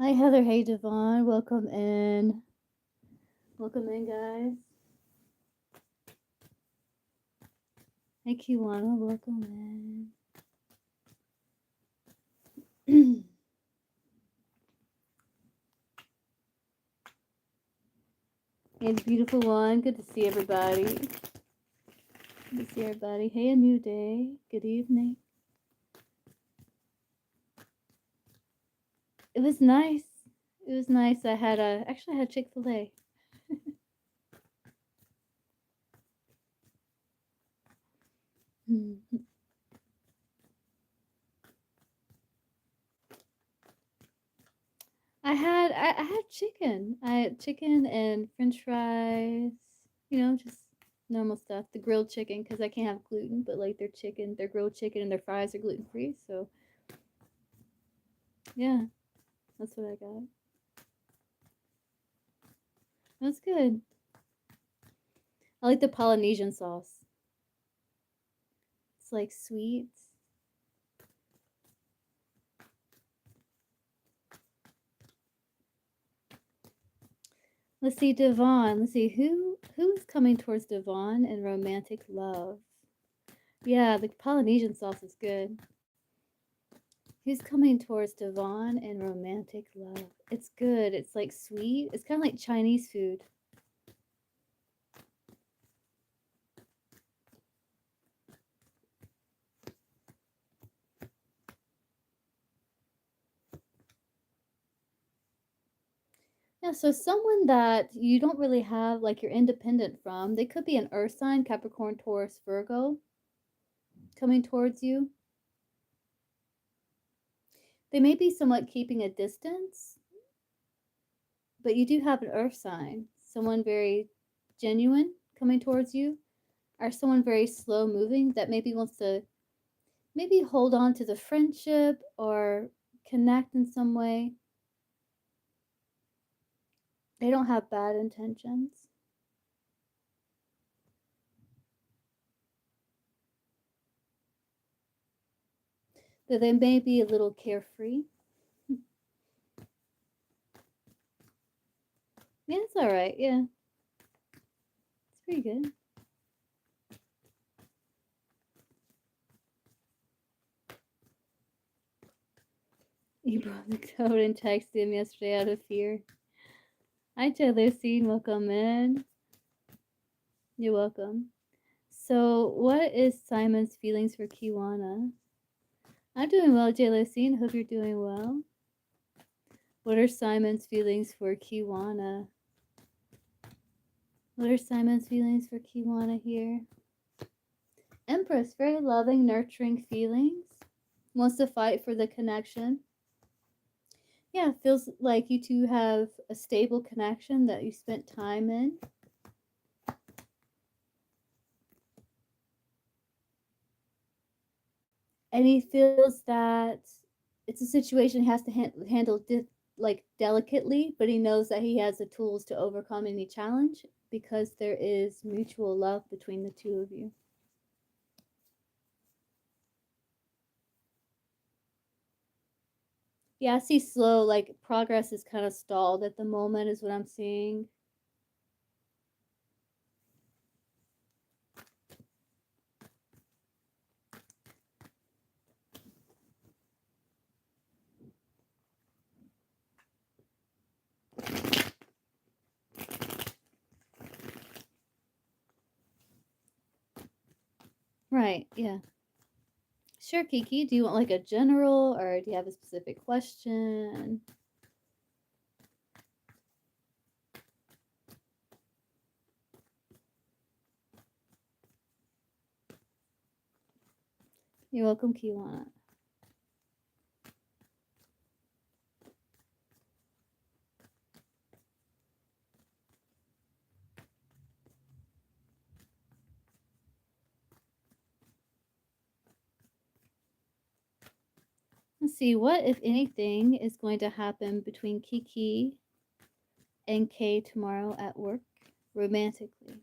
Hi, Heather. Hey, Devon. Welcome in. Welcome in, guys. Hey, Kiwana. Welcome in. Hey, the beautiful one. Good to see everybody. Good to see everybody. Hey, a new day. Good evening. It was nice. It was nice. I had Chick-fil-A. I had chicken. I had chicken and French fries. Just normal stuff. The grilled chicken because I can't have gluten, but like their grilled chicken and their fries are gluten free. So yeah, that's what I got. That's good. I like the Polynesian sauce. It's like sweet. Let's see, Devon. Let's see who's coming towards Devon in romantic love. Yeah, the Polynesian sauce is good. Who's coming towards Devon in romantic love? It's good. It's like sweet. It's kind of like Chinese food. Yeah, so someone that you don't really have, like you're independent from, they could be an earth sign, Capricorn, Taurus, Virgo, coming towards you. They may be somewhat keeping a distance, but you do have an earth sign, someone very genuine coming towards you, or someone very slow moving that maybe wants to maybe hold on to the friendship or connect in some way. They don't have bad intentions. That they may be a little carefree. Yeah, it's all right. Yeah, it's pretty good. You brought the code and texted him yesterday out of fear. Hi, Taylor Scene. Welcome in. You're welcome. So, what is Simon's feelings for Kiwana? I'm doing well, Taylor Scene. Hope you're doing well. What are Simon's feelings for Kiwana? What are Simon's feelings for Kiwana here? Empress, very loving, nurturing feelings. Wants to fight for the connection. Yeah, feels like you two have a stable connection that you spent time in. And he feels that it's a situation he has to handle like delicately, but he knows that he has the tools to overcome any challenge because there is mutual love between the two of you. Yeah, I see slow, like progress is kind of stalled at the moment, is what I'm seeing. Right, yeah. Sure, Kiki. Do you want like a general or do you have a specific question? You're welcome, Kiwana. Let's see, what, if anything, is going to happen between Kiki and Kay tomorrow at work romantically?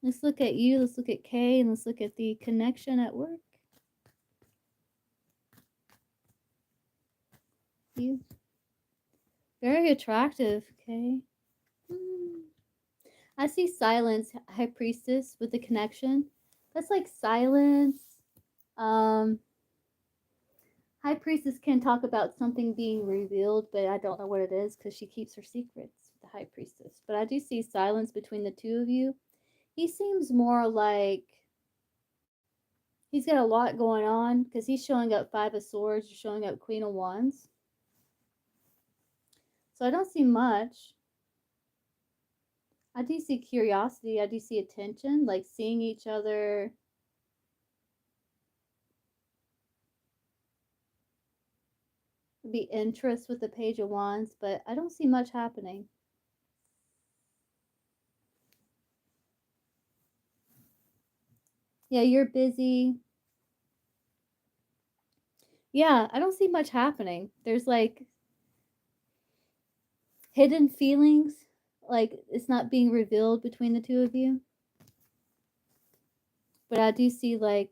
Let's look at you, let's look at Kay, and let's look at the connection at work. you. Very attractive, okay? I see silence, High Priestess, with the connection. That's like silence. Um, High Priestess can talk about something being revealed, but I don't know what it is because she keeps her secrets, the High Priestess. But I do see silence between the two of you. He seems more like he's got a lot going on because he's showing up Five of Swords, you're showing up Queen of Wands. So I don't see much. I do see curiosity. I do see attention, like seeing each other. Be interest with the Page of Wands, but I don't see much happening. Yeah, you're busy. Yeah, I don't see much happening. There's like hidden feelings, like it's not being revealed between the two of you. But I do see like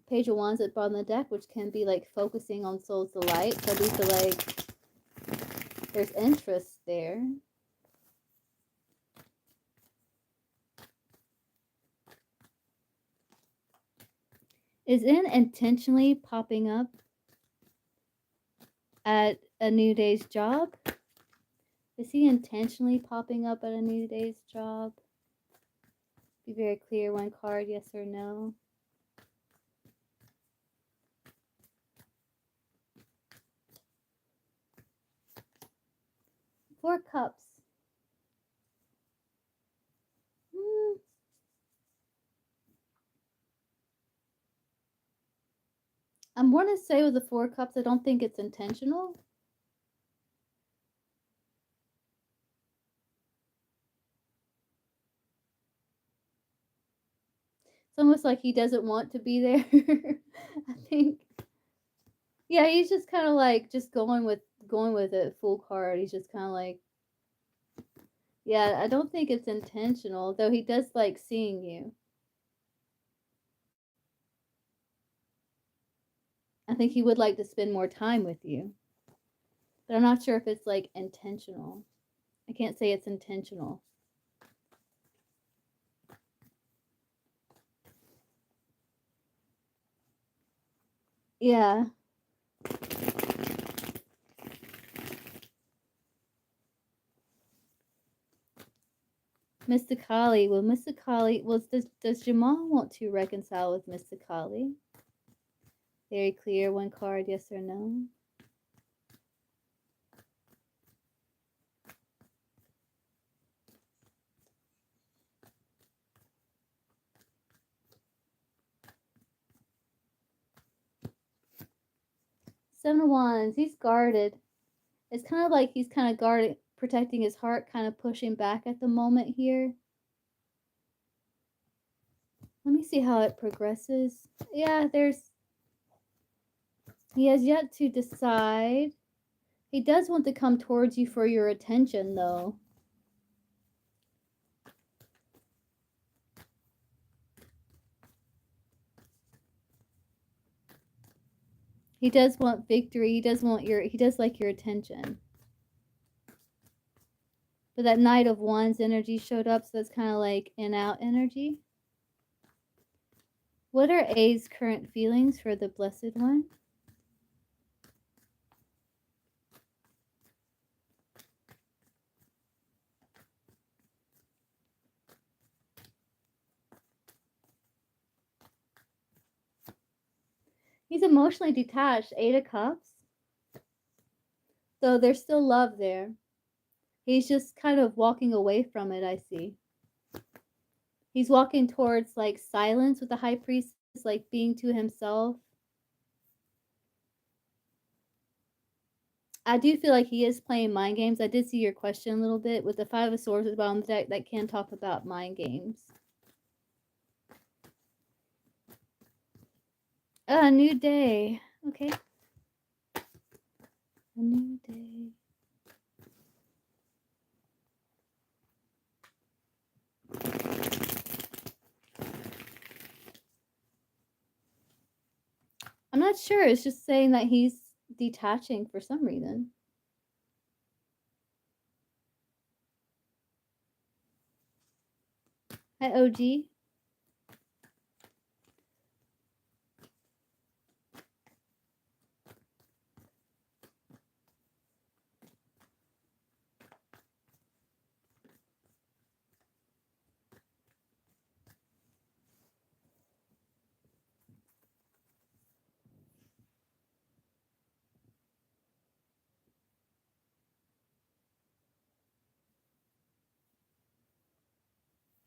Page of Wands at the bottom of the deck, which can be like focusing on Souls Delight. So I do feel like there's interest there. Is in intentionally popping up at a new day's job? Is he intentionally popping up at a new day's job? Be very clear, one card, yes or no. Four Cups. I'm going to say with the Four Cups, I don't think it's intentional. It's almost like he doesn't want to be there. I think. Yeah, he's just kind of like just going with it full card. He's just kind of like, yeah, I don't think it's intentional, though he does like seeing you. I think he would like to spend more time with you. But I'm not sure if it's like intentional. I can't say it's intentional. Yeah. Mysticali. Well, Mysticali. Well, does Jamal want to reconcile with Mysticali? Very clear. One card, yes or no. Seven of Wands. He's guarded. It's kind of like he's kind of guarding, protecting his heart, kind of pushing back at the moment here. Let me see how it progresses. Yeah, he has yet to decide. He does want to come towards you for your attention, though. He does want victory. He does like your attention. But that Knight of Wands energy showed up, so that's kind of like in-out energy. What are A's current feelings for the Blessed One? He's emotionally detached, 8 of Cups. So there's still love there. He's just kind of walking away from it, I see. He's walking towards like silence with the High Priestess, like being to himself. I do feel like he is playing mind games. I did see your question a little bit with the Five of Swords at the bottom of the deck that can talk about mind games. A new day. Okay. A new day. I'm not sure. It's just saying that he's detaching for some reason. Hi, OG.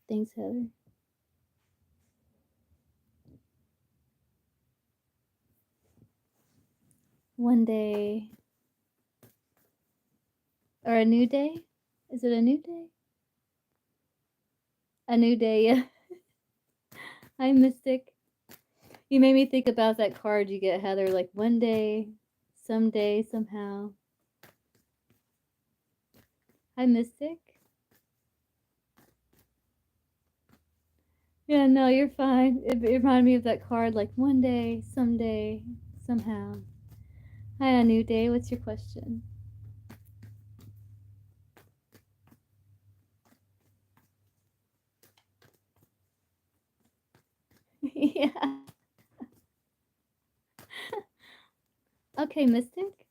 Thanks, Heather. One day. Or a new day? Is it a new day? A new day, yeah. Hi, Mystic. You made me think about that card you get, Heather, like one day, someday, somehow. Hi, Mystic. Yeah, no, you're fine. It reminded me of that card, like one day, someday, somehow. Hi, a new day. What's your question? Yeah. Okay, Mystic.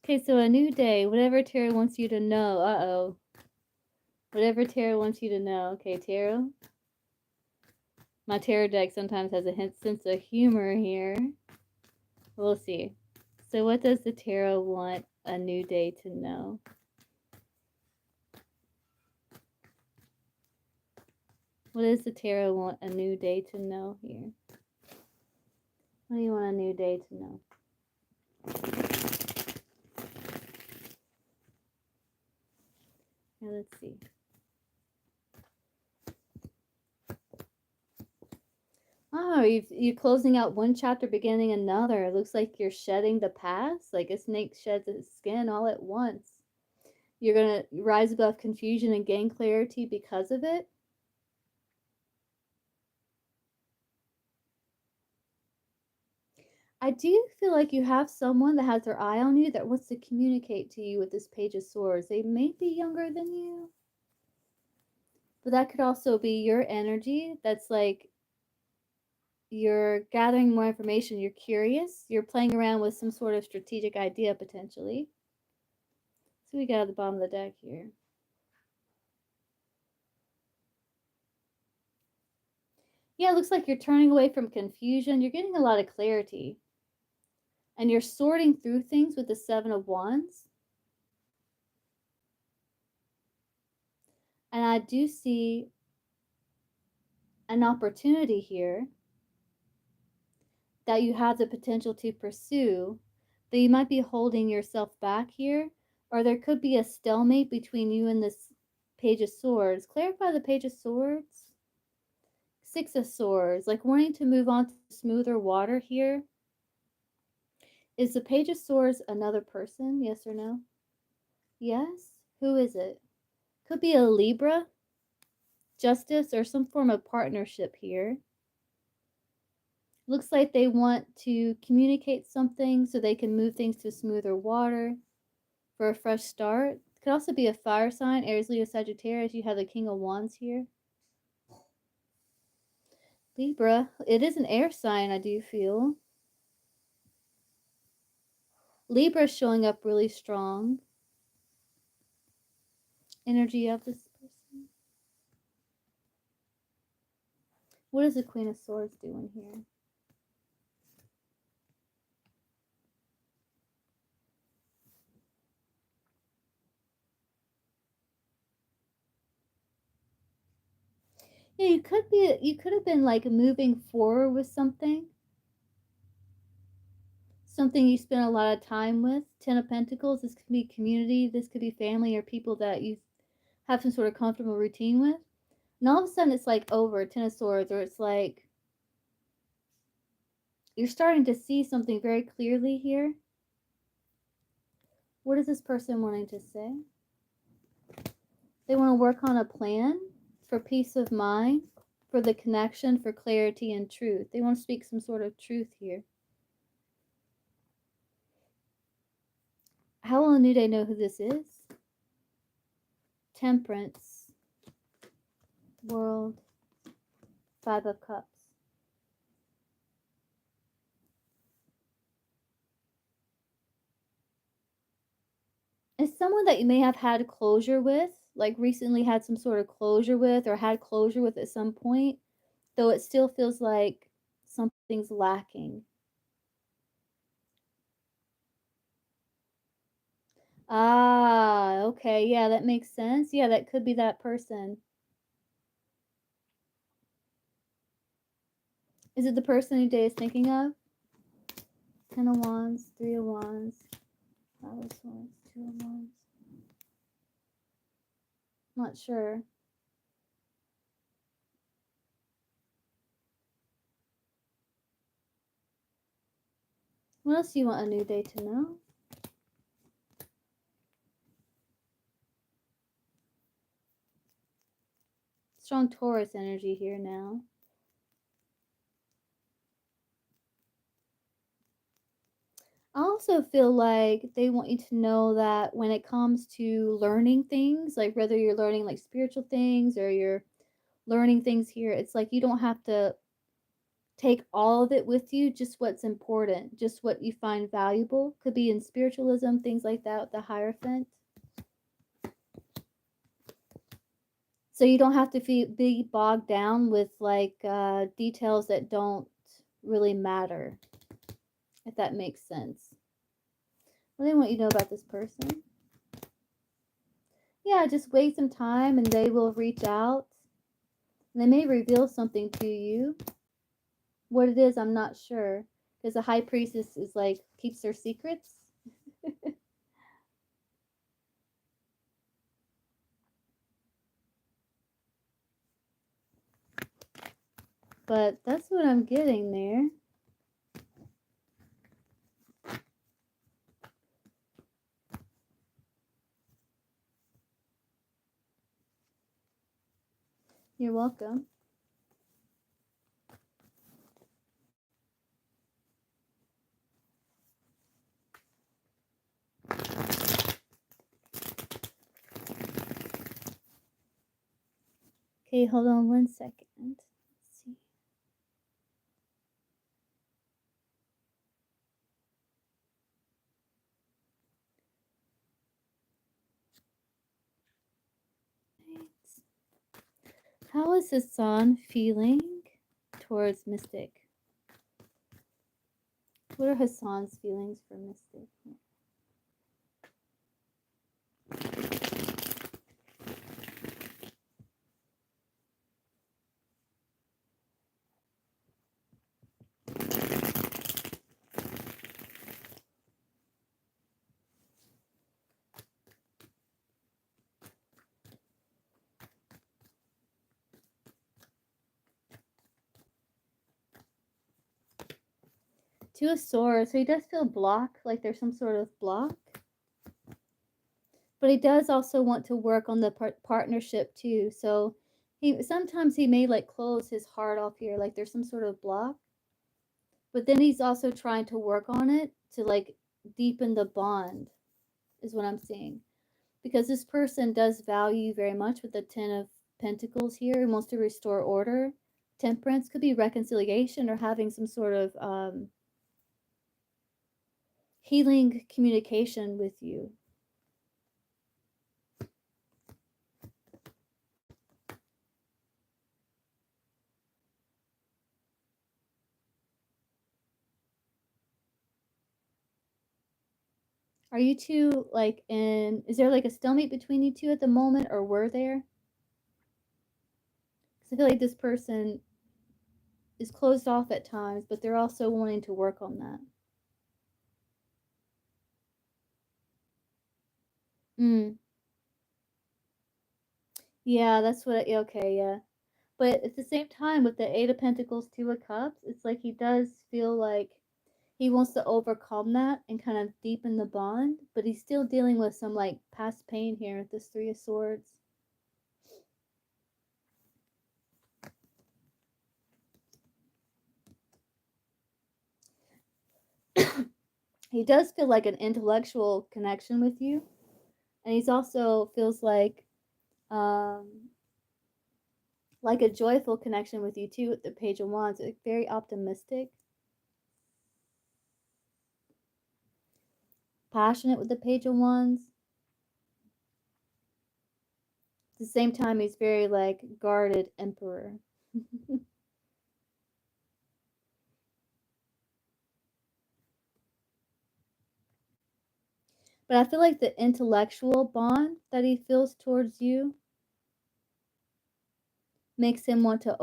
Okay, so a new day. Whatever Tarot wants you to know. Uh-oh. Whatever Tarot wants you to know. Okay, Tarot. My tarot deck sometimes has a sense of humor here. We'll see. So what does the tarot want a new day to know? What does the tarot want a new day to know here? What do you want a new day to know? Now let's see. Oh, you're closing out one chapter, beginning another. It looks like you're shedding the past, like a snake sheds its skin all at once. You're going to rise above confusion and gain clarity because of it. I do feel like you have someone that has their eye on you that wants to communicate to you with this Page of Swords. They may be younger than you, but that could also be your energy. That's like you're gathering more information, you're curious, you're playing around with some sort of strategic idea potentially. So we got at the bottom of the deck here. Yeah, it looks like you're turning away from confusion. You're getting a lot of clarity. And you're sorting through things with the Seven of Wands. And I do see an opportunity here that you have the potential to pursue, that you might be holding yourself back here, or there could be a stalemate between you and this Page of Swords. Clarify the Page of Swords. Six of Swords, like wanting to move on to smoother water here. Is the Page of Swords another person? Yes or no? Yes? Who is it? Could be a Libra, Justice, or some form of partnership here. Looks like they want to communicate something so they can move things to smoother water for a fresh start. Could also be a fire sign, Aries, Leo, Sagittarius. You have the King of Wands here. Libra, it is an air sign, I do feel. Libra showing up really strong. Energy of this person. What is the Queen of Swords doing here? Yeah, you could have been like moving forward with something. Something you spent a lot of time with. Ten of Pentacles. This could be community, this could be family or people that you have some sort of comfortable routine with. And all of a sudden it's like over, Ten of Swords, or it's like you're starting to see something very clearly here. What is this person wanting to say? They want to work on a plan for peace of mind, for the connection, for clarity and truth. They want to speak some sort of truth here. on New Day know who this is? Temperance. World. 5 of Cups. It's someone that you may have had closure with, like recently had some sort of closure with, or had closure with at some point, though it still feels like something's lacking. Ah, okay. Yeah, that makes sense. Yeah, that could be that person. Is it the person New Day is thinking of? 10 of Wands, 3 of Wands, 5 of Swords, 2 of Wands. Not sure. What else do you want a New Day to know? Strong Taurus energy here now. I also feel like they want you to know that when it comes to learning things, like whether you're learning like spiritual things or you're learning things here, it's like you don't have to take all of it with you, just what's important, just what you find valuable. Could be in spiritualism, things like that with the Hierophant. So you don't have to be bogged down with like details that don't really matter, if that makes sense. What do they want you to know about this person? Yeah, just wait some time and they will reach out. And they may reveal something to you. What it is, I'm not sure. Because the high priestess is like, keeps their secrets. But that's what I'm getting there. You're welcome. Okay, hold on 1 second. Let's see. How is Hassan feeling towards Mystic? What are Hassan's feelings for Mystic? Two of Swords. So he does feel blocked, like there's some sort of block. But he does also want to work on the partnership too. So sometimes he may like close his heart off here, like there's some sort of block. But then he's also trying to work on it to like deepen the bond, is what I'm seeing. Because this person does value very much with the 10 of Pentacles here and wants to restore order. Temperance could be reconciliation or having some sort of healing communication with you. Are you two like in? Is there like a stalemate between you two at the moment, or were there? Because I feel like this person is closed off at times, but they're also wanting to work on that. Mm. Yeah, that's what. Okay, yeah. But at the same time, with the 8 of Pentacles, 2 of Cups, it's like he does feel like he wants to overcome that and kind of deepen the bond, but he's still dealing with some like past pain here with this 3 of Swords. He does feel like an intellectual connection with you, and he's also feels um, like a joyful connection with you too. With the Page of Wands, like very optimistic, passionate with the Page of Wands. At the same time, he's very like guarded emperor. But I feel like the intellectual bond that he feels towards you makes him want to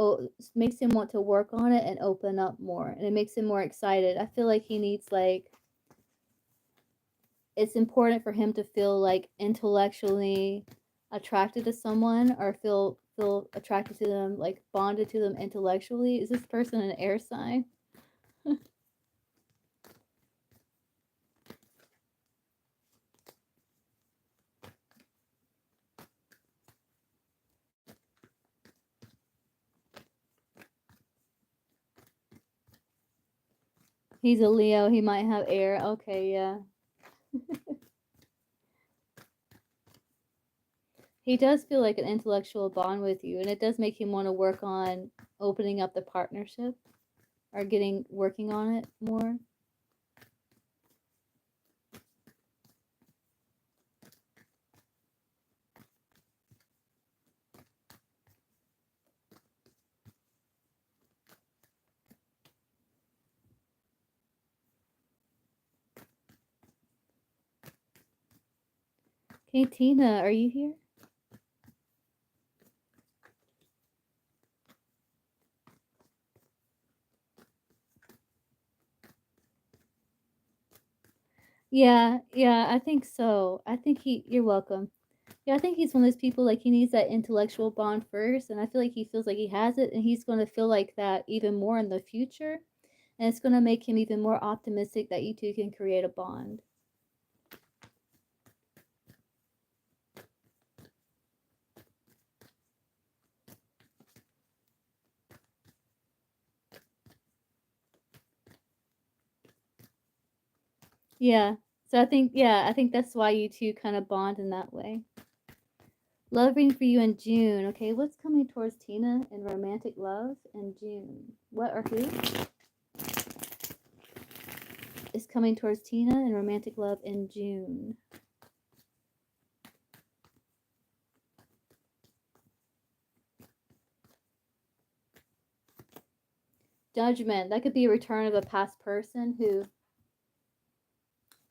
work on it and open up more, and it makes him more excited. I feel like he needs like it's important for him to feel like intellectually attracted to someone or feel attracted to them, like bonded to them intellectually. Is this person an air sign? He's a Leo. He might have air. Okay, yeah. He does feel like an intellectual bond with you, and it does make him want to work on opening up the partnership or getting working on it more. Okay, Tina, are you here? Yeah, I think so. I think you're welcome. Yeah, I think he's one of those people like he needs that intellectual bond first, and I feel like he feels like he has it, and he's going to feel like that even more in the future, and it's going to make him even more optimistic that you two can create a bond. Yeah. So I think that's why you two kind of bond in that way. Love reading for you in June. Okay, what's coming towards Tina in romantic love in June? What or who is coming towards Tina in romantic love in June? Judgment. That could be a return of a past person who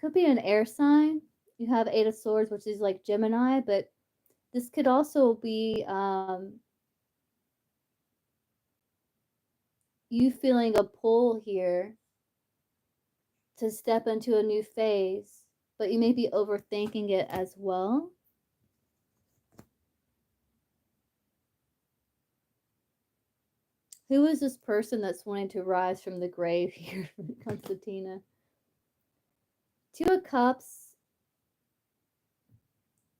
could be an air sign. You have Eight of Swords, which is like Gemini, but this could also be you feeling a pull here to step into a new phase, but you may be overthinking it as well. Who is this person that's wanting to rise from the grave here when it comes to Tina? Two of Cups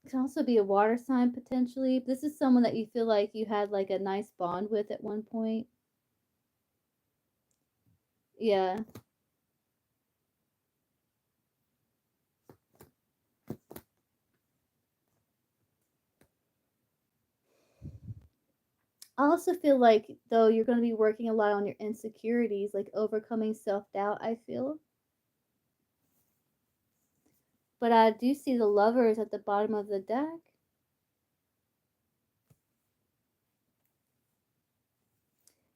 can also be a water sign potentially. This is someone that you feel like you had like a nice bond with at one point. Yeah. I also feel like though you're going to be working a lot on your insecurities, like overcoming self-doubt, I feel. But I do see the Lovers at the bottom of the deck.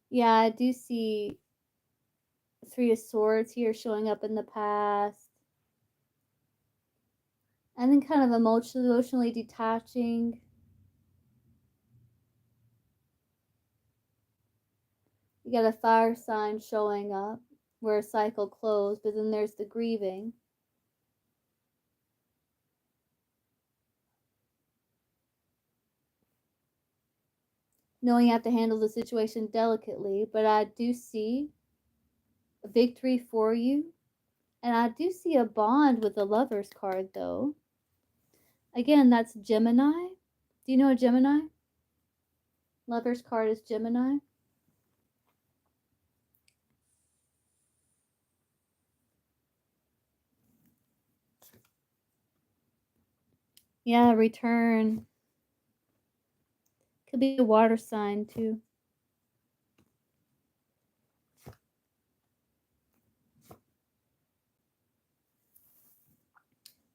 Yeah, I do see Three of Swords here showing up in the past. And then kind of emotionally detaching. You got a fire sign showing up where a cycle closed, but then there's the grieving. Knowing you have to handle the situation delicately, but I do see a victory for you. And I do see a bond with the Lovers card, though. Again, that's Gemini. Do you know a Gemini? Lovers card is Gemini. Yeah, return. Could be a water sign too.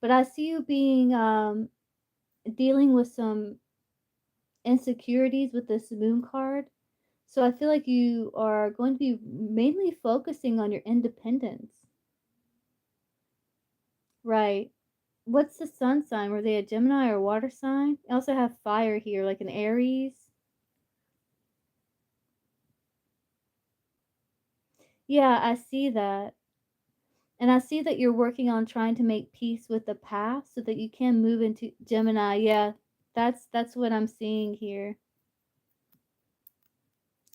But I see you being dealing with some insecurities with this moon card. So I feel like you are going to be mainly focusing on your independence. Right. What's the sun sign? Were they a Gemini or water sign? I also have fire here, like an Aries. Yeah, I see that. And I see that you're working on trying to make peace with the past so that you can move into Gemini. Yeah, that's what I'm seeing here.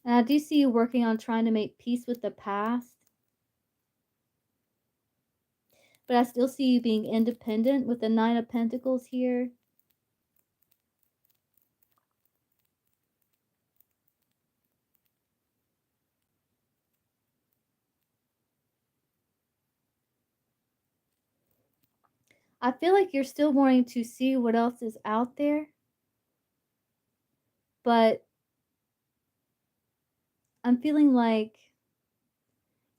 And I do see you working on trying to make peace with the past, but I still see you being independent with the Nine of Pentacles here. I feel like you're still wanting to see what else is out there, but I'm feeling like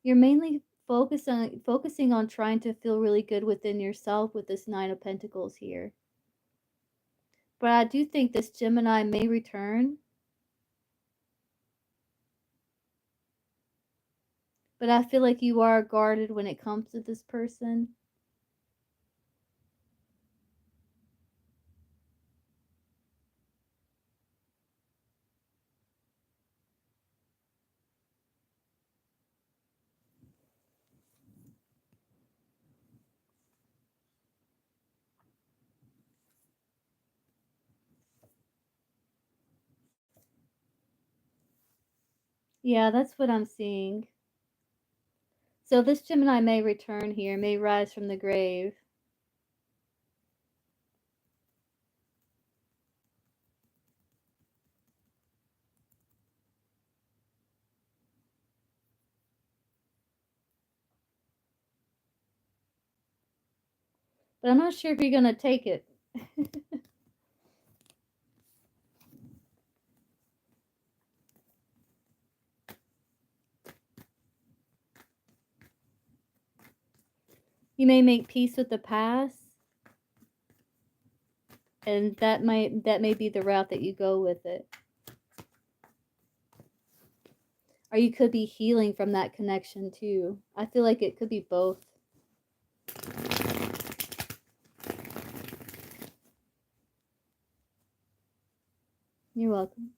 you're mainly focusing on trying to feel really good within yourself with this Nine of Pentacles here. But I do think this Gemini may return. But I feel like you are guarded when it comes to this person. Yeah, that's what I'm seeing. So this Gemini may return here, may rise from the grave. But I'm not sure if you're going to take it. You may make peace with the past, and that may be the route that you go with it. Or you could be healing from that connection too. I feel like it could be both. You're welcome.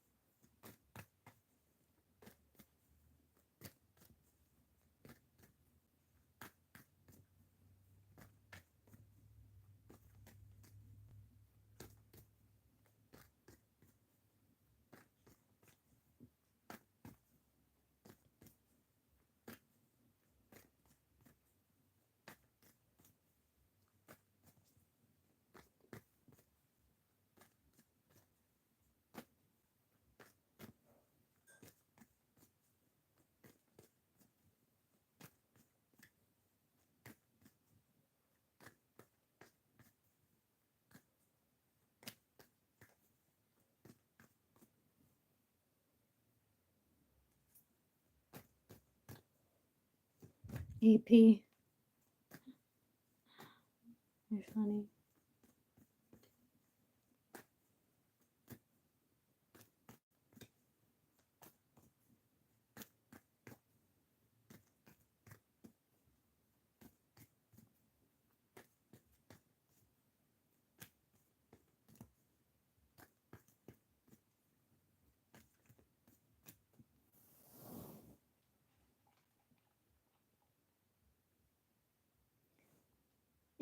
EP. You're funny.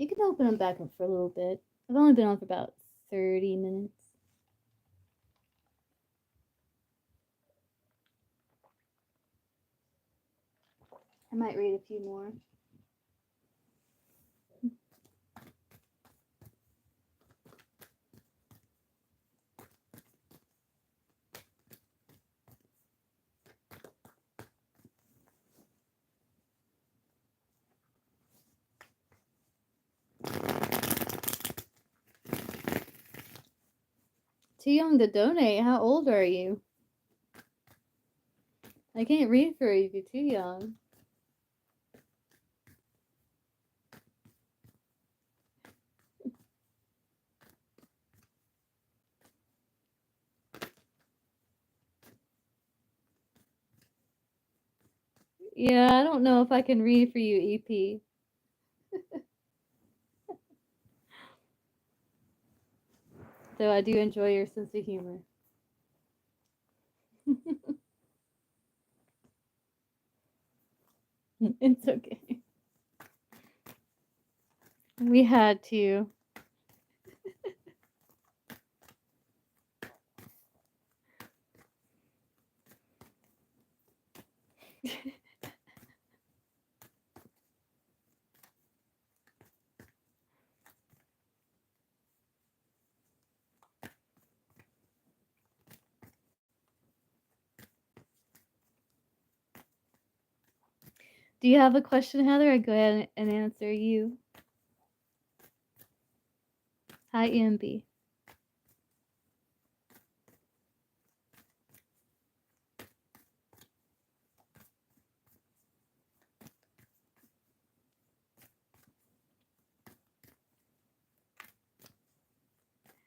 You can open them back up for a little bit. I've only been on for about 30 minutes. I might read a few more. too young to donate. How old are you? I can't read for you if you're too young. Yeah, I don't know if I can read for you, EP. Though I do enjoy your sense of humor. It's okay. We had to. Do you have a question, Heather? I go ahead and answer you. Hi, EMB.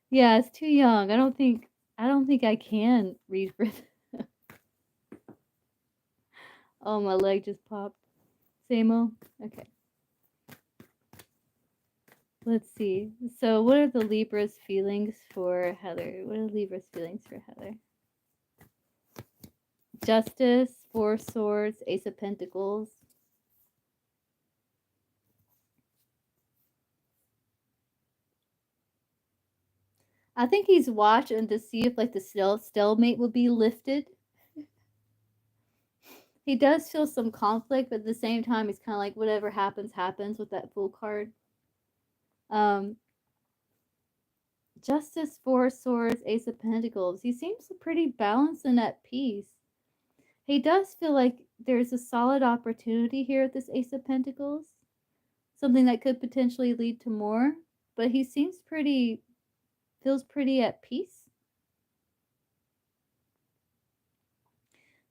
Yeah, it's too young. I don't think I can read for them. Oh, my leg just popped. Samo? Okay. Let's see. So, what are the Libra's feelings for Heather? What are Libra's feelings for Heather? Justice, Four Swords, Ace of Pentacles. I think he's watching to see if like the stalemate will be lifted. He does feel some conflict, but at the same time, he's kind of like whatever happens, happens with that Fool card. Um, Justice, Four Swords, Ace of Pentacles. He seems pretty balanced and at peace. He does feel like there's a solid opportunity here with this Ace of Pentacles. Something that could potentially lead to more. But he seems feels pretty at peace.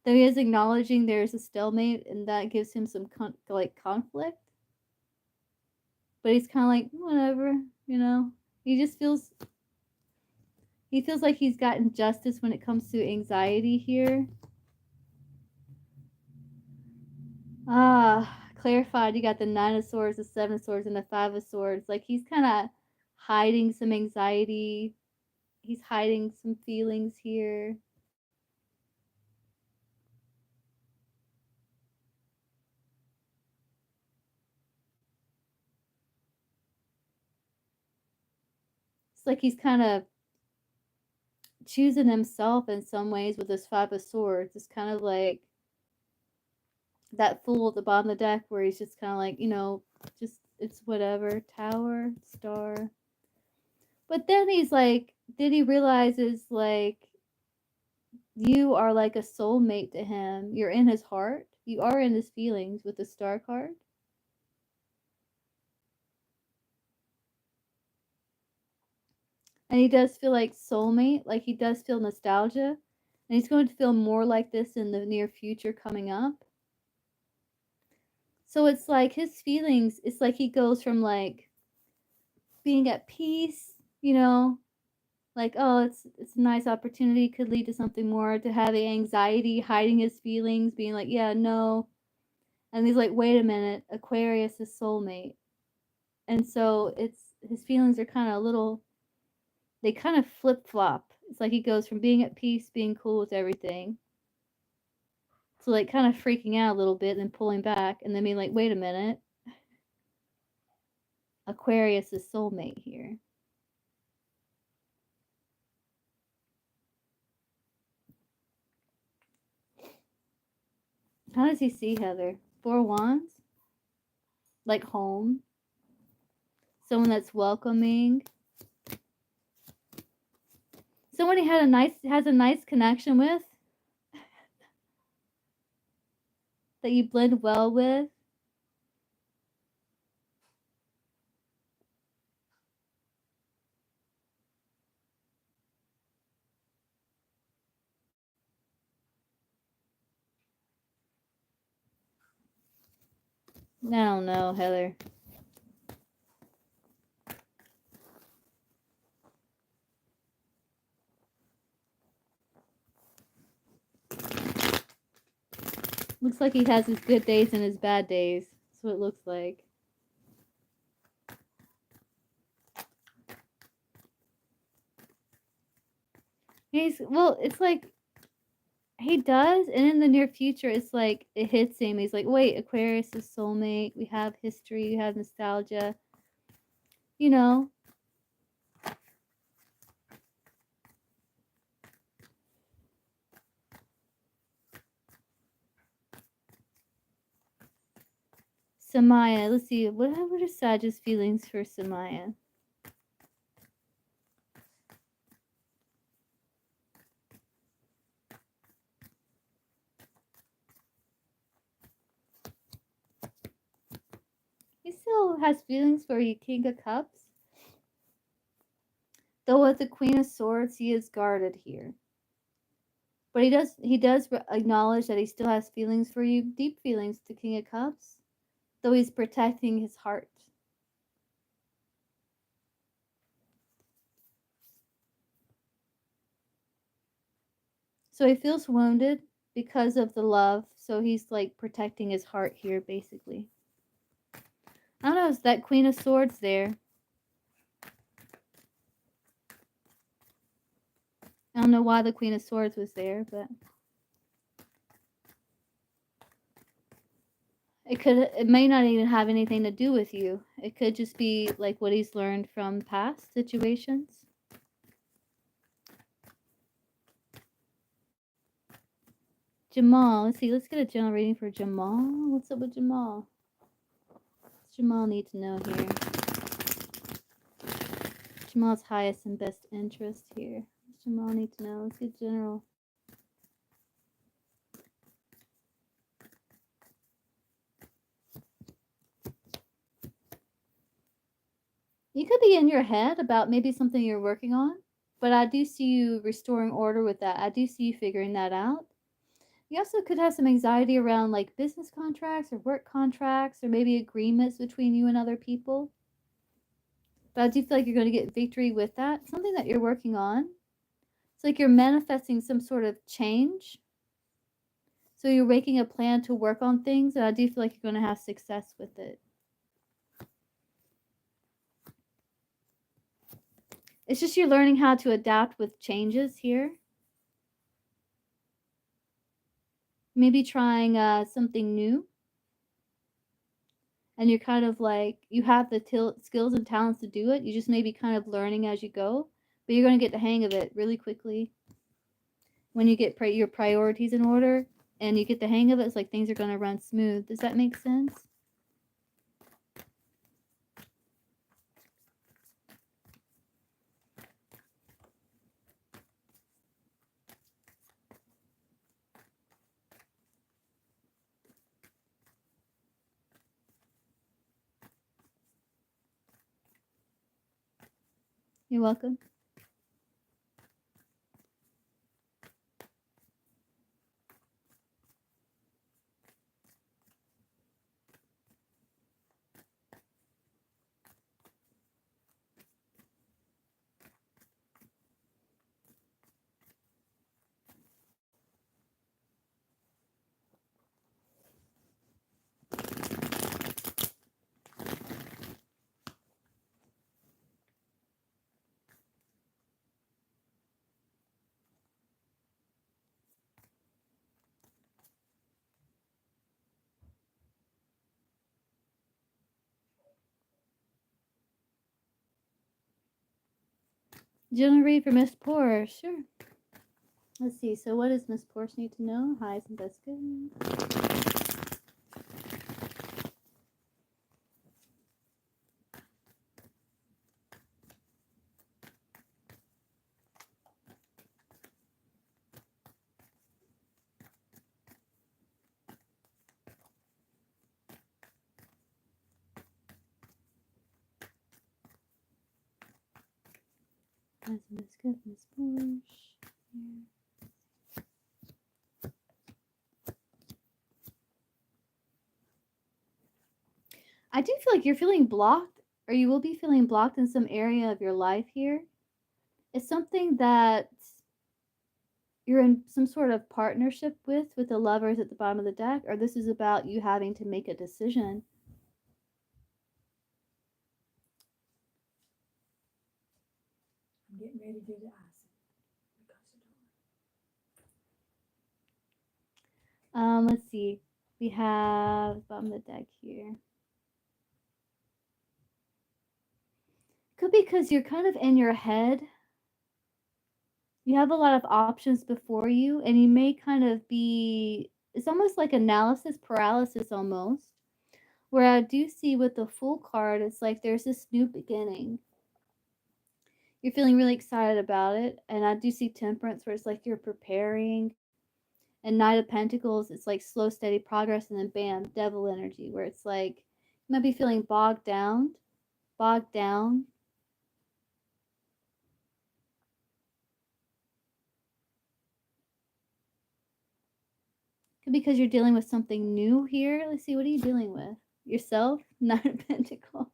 Though he is acknowledging there's a stalemate and that gives him some conflict. But he's kind of like, whatever, you know. He feels like he's gotten justice when it comes to anxiety here. Clarified. You got the Nine of Swords, the Seven of Swords, and the Five of Swords. Like he's kind of hiding some anxiety. He's hiding some feelings here. It's like he's kind of choosing himself in some ways with this Five of Swords. It's kind of like that Fool at the bottom of the deck where he's just kind of like, just it's whatever. Tower, Star. But then he realizes like you are like a soulmate to him. You're in his heart. You are in his feelings with the Star card. And he does feel like soulmate, like he does feel nostalgia. And he's going to feel more like this in the near future coming up. So it's like his feelings, it's like he goes from like being at peace, like, oh, it's a nice opportunity, could lead to something more, to having anxiety, hiding his feelings, being like, yeah, no. And he's like, wait a minute, Aquarius is soulmate. And so his feelings are kind of a little, they kind of flip flop. It's like he goes from being at peace, being cool with everything, to like kind of freaking out a little bit and then pulling back and then being like, wait a minute, Aquarius is soulmate here. How does he see Heather? Four Wands? Like home? Someone that's welcoming? Someone he has a nice connection with? That you blend well with? I don't know, Heather. Looks like he has his good days and his bad days. That's what it looks like. Well, it's like he does, and in the near future, it's like it hits him. He's like, wait, Aquarius is soulmate. We have history. We have nostalgia. You know, Samaya. Let's see. What are Sagitt's feelings for Samaya? He still has feelings for you, King of Cups. Though with the Queen of Swords, he is guarded here. But he does acknowledge that he still has feelings for you, deep feelings to King of Cups, though he's protecting his heart. So he feels wounded because of the love, so he's like protecting his heart here, basically. I don't know, is that Queen of Swords there? I don't know why the Queen of Swords was there, but it may not even have anything to do with you. It could just be like what he's learned from past situations. Jamal, let's see, let's get a general reading for Jamal. What's up with Jamal? What's Jamal need to know here? Jamal's highest and best interest here. What's Jamal need to know? Let's get general. You could be in your head about maybe something you're working on, but I do see you restoring order with that. I do see you figuring that out. You also could have some anxiety around like business contracts or work contracts or maybe agreements between you and other people. But I do feel like you're going to get victory with that. Something that you're working on. It's like you're manifesting some sort of change. So you're making a plan to work on things, and I do feel like you're going to have success with it. It's just you're learning how to adapt with changes here. Maybe trying something new. And you're kind of like, you have the skills and talents to do it. You just may be kind of learning as you go, but you're going to get the hang of it really quickly. When you get your priorities in order and you get the hang of it, it's like things are going to run smooth. Does that make sense? You're welcome. General read for Miss Poor. Sure. Let's see. So what does Miss Porsche need to know? Highs and best good. Highs and best good, Miss Porsche. Yeah. I do feel like you're feeling blocked, or you will be feeling blocked in some area of your life here. It's something that you're in some sort of partnership with the lovers at the bottom of the deck, or this is about you having to make a decision. I'm getting ready to do the icing. Let's see. We have bottom of the deck here. Could be because you're kind of in your head. You have a lot of options before you, and you may kind of be. It's almost like analysis paralysis almost. Where I do see with the Fool card, it's like there's this new beginning. You're feeling really excited about it, and I do see Temperance, where it's like you're preparing, and Knight of Pentacles, it's like slow, steady progress, and then bam, Devil energy, where it's like you might be feeling bogged down. Could be because you're dealing with something new here. Let's see, what are you dealing with? Yourself? Knight of Pentacles.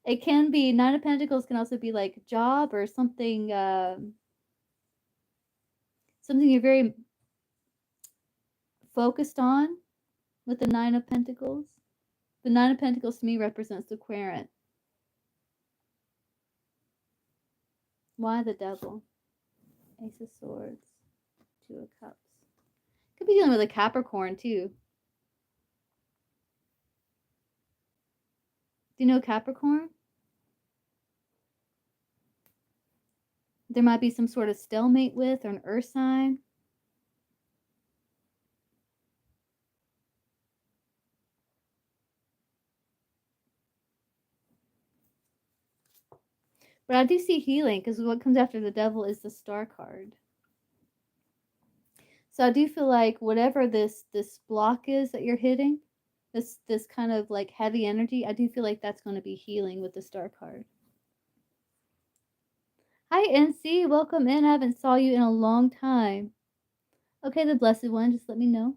It can be Nine of Pentacles can also be like job or something. Something you're very focused on with the Nine of Pentacles. The Nine of Pentacles to me represents the Querent. Why the Devil? Ace of Swords, Two of Cups. Could be dealing with a Capricorn too. Do you know Capricorn? There might be some sort of stalemate with, or an earth sign. But I do see healing because what comes after the Devil is the Star card. So I do feel like whatever this block is that you're hitting, this kind of like heavy energy, I do feel like that's going to be healing with the Star card. Hi NC, welcome in. I haven't saw you in a long time. Okay, the Blessed One, just let me know.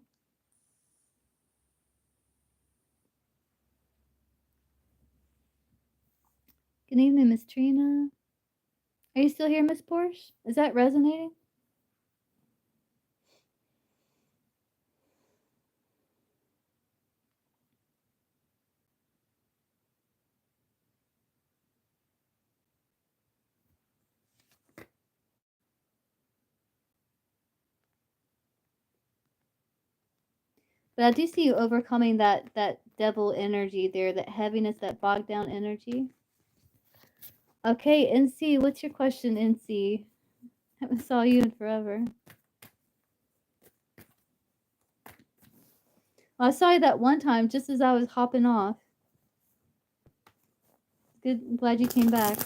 Good evening, Miss Trina. Are you still here, Miss Porsche? Is that resonating? But I do see you overcoming that devil energy there, that heaviness, that bogged down energy. Okay, NC, what's your question, NC? Haven't saw you in forever. Well, I saw you that one time just as I was hopping off. Good, I'm glad you came back.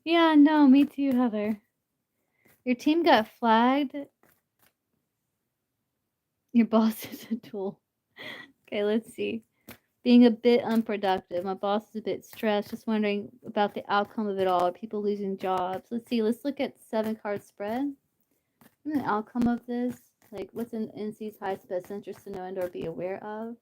Yeah, no, me too, Heather. Your team got flagged. Your boss is a tool. Okay, let's see. Being a bit unproductive. My boss is a bit stressed. Just wondering about the outcome of it all. Are people losing jobs? Let's see. Let's look at 7-card spread. And the outcome of this. Like, what's in NC's highest best interest to know and or be aware of?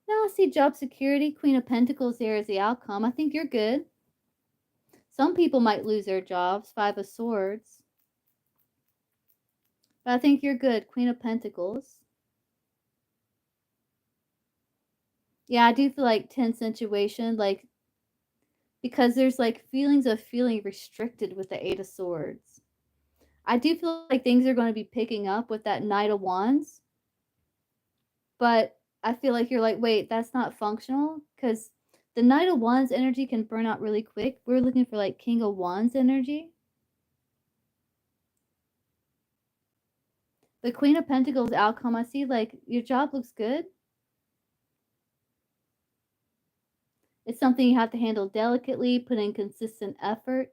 Now I see job security. Queen of Pentacles there is the outcome. I think you're good. Some people might lose their jobs. 5 of Swords. But I think you're good. Queen of Pentacles. Yeah, I do feel like tense situation. Like, because there's like feelings of feeling restricted with the 8 of Swords. I do feel like things are going to be picking up with that Knight of Wands. But I feel like you're like, wait, that's not functional because the Knight of Wands energy can burn out really quick. We're looking for like King of Wands energy. The Queen of Pentacles outcome, I see like your job looks good. It's something you have to handle delicately, put in consistent effort.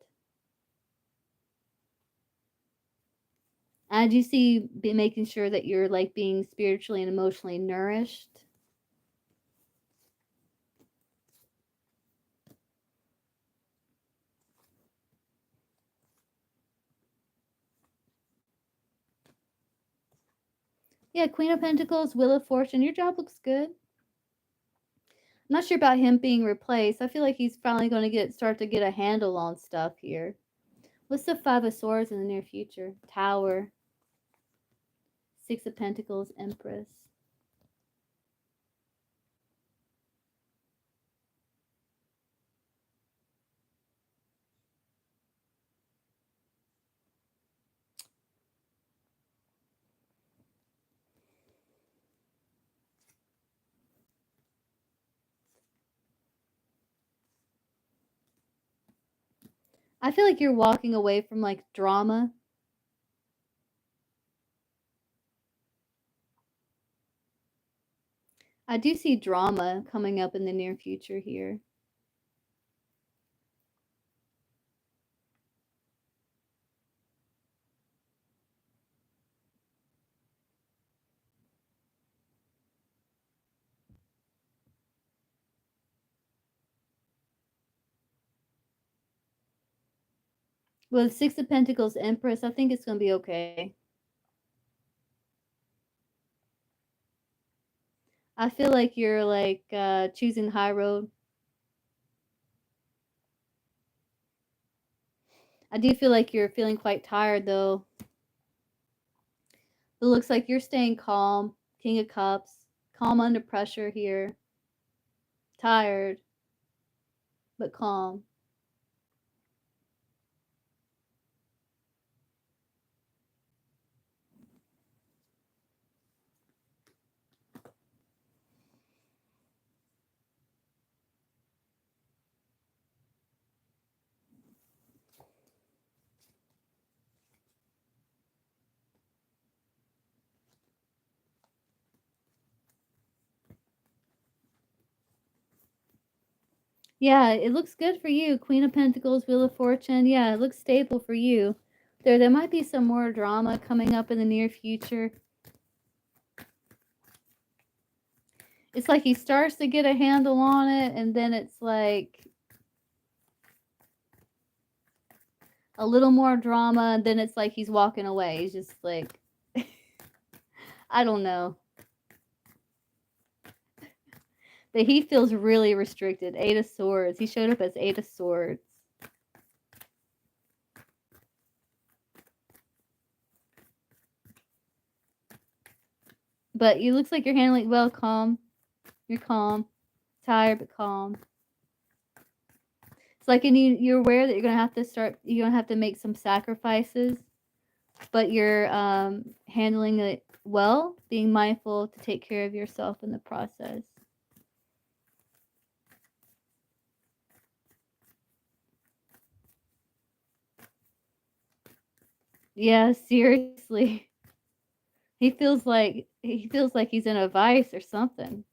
And you see making sure that you're like being spiritually and emotionally nourished. Yeah, Queen of Pentacles, Wheel of Fortune, your job looks good. I'm not sure about him being replaced. I feel like he's finally going to start to get a handle on stuff here. What's the Five of Swords in the near future? Tower. Six of Pentacles, Empress. I feel like you're walking away from like drama. I do see drama coming up in the near future here. With Six of Pentacles, Empress, I think it's going to be okay. I feel like you're like choosing the high road. I do feel like you're feeling quite tired though. It looks like you're staying calm. King of Cups, calm under pressure here. Tired, but calm. Yeah, it looks good for you. Queen of Pentacles, Wheel of Fortune. Yeah, it looks stable for you. There might be some more drama coming up in the near future. It's like he starts to get a handle on it, and then it's like a little more drama, and then it's like he's walking away. He's just like, I don't know. But he feels really restricted. Eight of Swords. He showed up as Eight of Swords. But it looks like you're handling it well, calm. You're calm. Tired, but calm. It's like you're aware that you're gonna have to make some sacrifices, but you're handling it well, being mindful to take care of yourself in the process. Yeah, seriously. He feels like he's in a vice or something.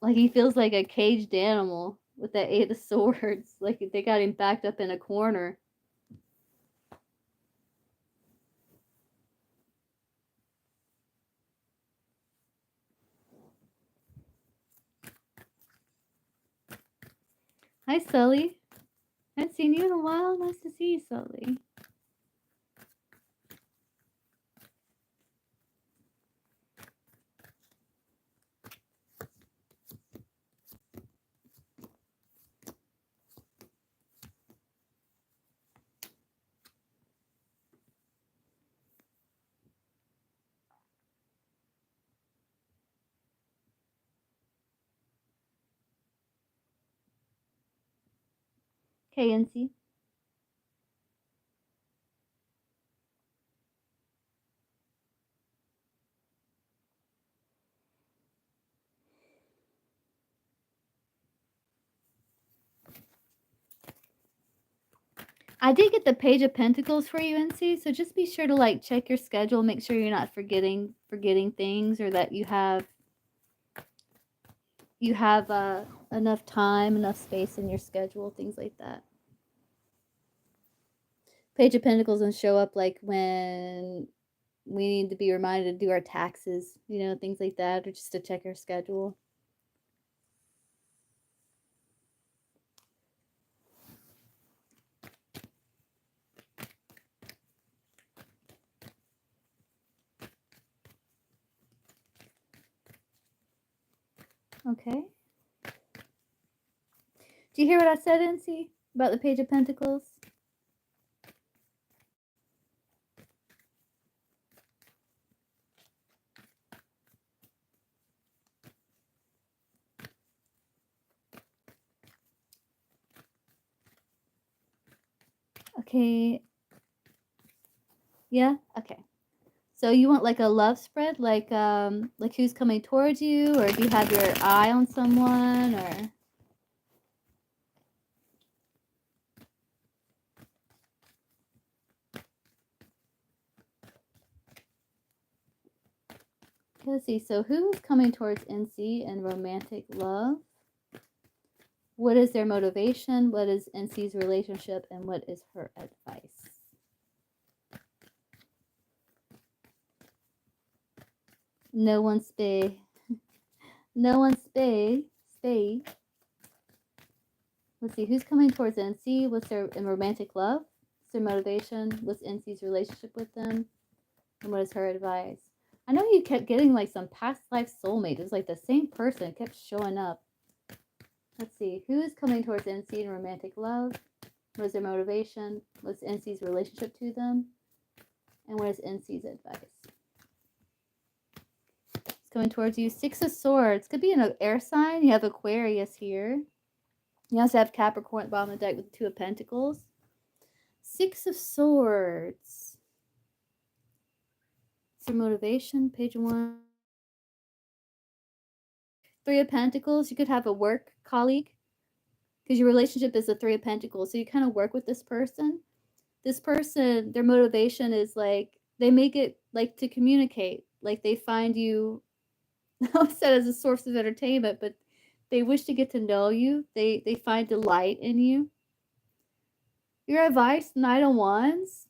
Like he feels like a caged animal with that Eight of Swords. Like they got him backed up in a corner. Hi, Sully. I haven't seen you in a while. Nice to see you, Sully. KNC. I did get the Page of Pentacles for you, NC, so just be sure to like check your schedule, make sure you're not forgetting things, or that you have enough time, enough space in your schedule, things like that. Page of Pentacles and show up like when we need to be reminded to do our taxes, things like that, or just to check our schedule. Okay. Do you hear what I said, NC, about the Page of Pentacles? Okay. Yeah? Okay. So you want like a love spread, like who's coming towards you, or do you have your eye on someone, or let's see. So who is coming towards NC in romantic love? What is their motivation? What is NC's relationship, and what is her advice? No one spay. No one spay. Spay. Let's see. Who's coming towards NC? What's their in romantic love? What's their motivation? What's NC's relationship with them? And what is her advice? I know you kept getting like some past life soulmate. It was like the same person kept showing up. Let's see. Who's coming towards NC in romantic love? What is their motivation? What's NC's relationship to them? And what is NC's advice? It's coming towards you. Six of Swords. Could be an air sign. You have Aquarius here. You also have Capricorn at the bottom of the deck with the Two of Pentacles. Six of Swords. It's your motivation. Page 1. Three of Pentacles. You could have a work colleague, because your relationship is a Three of Pentacles. So you kind of work with this person. This person, their motivation is like, they make it like to communicate. Like they find you, I said as a source of entertainment, but they wish to get to know you. They find delight in you. Your advice, Knight of Wands.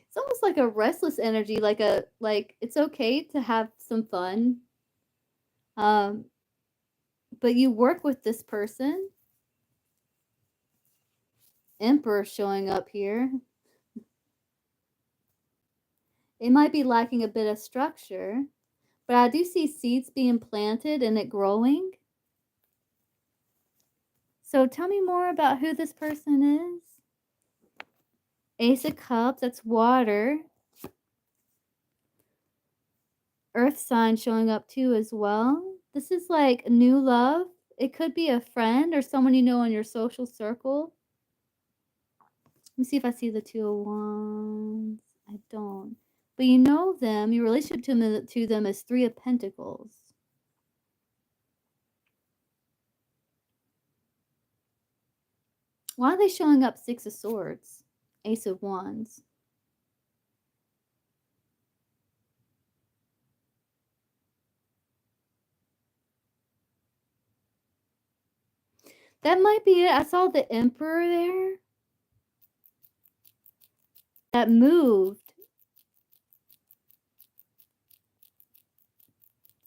It's almost like a restless energy, like it's okay to have some fun. But you work with this person. Emperor showing up here. It might be lacking a bit of structure, but I do see seeds being planted and it growing. So tell me more about who this person is. Ace of Cups, that's water. Earth sign showing up too as well. This is like new love. It could be a friend or someone you know in your social circle. Let me see if I see the Two of Wands. I don't. But you know them. Your relationship to them is Three of Pentacles. Why are they showing up Six of Swords? Ace of Wands. That might be it. I saw the Emperor there. That moved.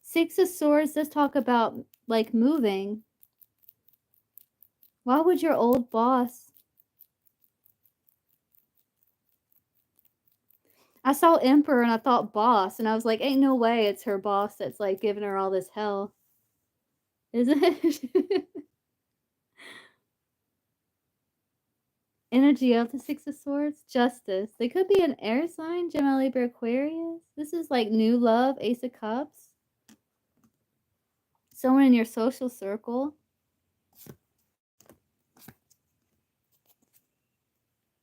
Six of Swords does talk about like moving. Why would your old boss? I saw Emperor and I thought boss, and I was like, ain't no way it's her boss that's like giving her all this hell. Is it? Energy of the Six of Swords. Justice. They could be an air sign. Gemini, Libra, Aquarius. This is like new love. Ace of Cups. Someone in your social circle.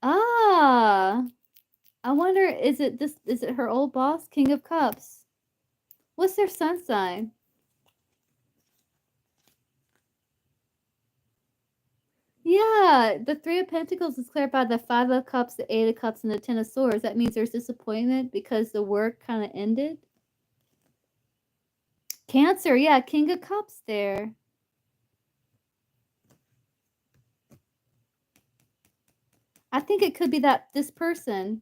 Ah. I wonder, is it her old boss? King of Cups. What's their sun sign? Yeah, the Three of Pentacles is cleared by the Five of Cups, the Eight of Cups, and the Ten of Swords. That means there's disappointment because the work kind of ended. Cancer, yeah, King of Cups there. I think it could be that this person.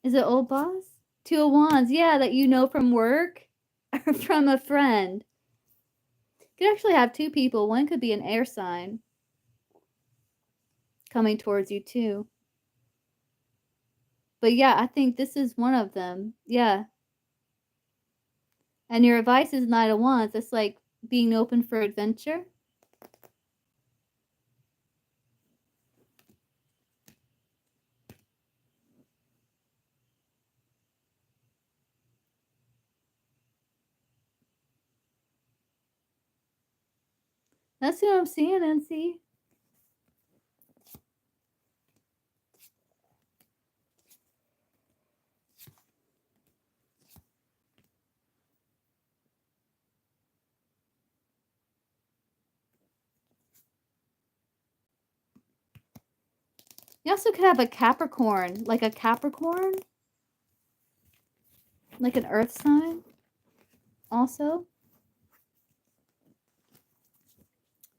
Is it old boss? Two of Wands, yeah, that you know from work or from a friend. You could actually have two people. One could be an air sign coming towards you too. But yeah, I think this is one of them. Yeah. And your advice is Knight of Wands. It's like being open for adventure. That's what I'm seeing, NC. You also could have a Capricorn, like a Capricorn, like an earth sign also.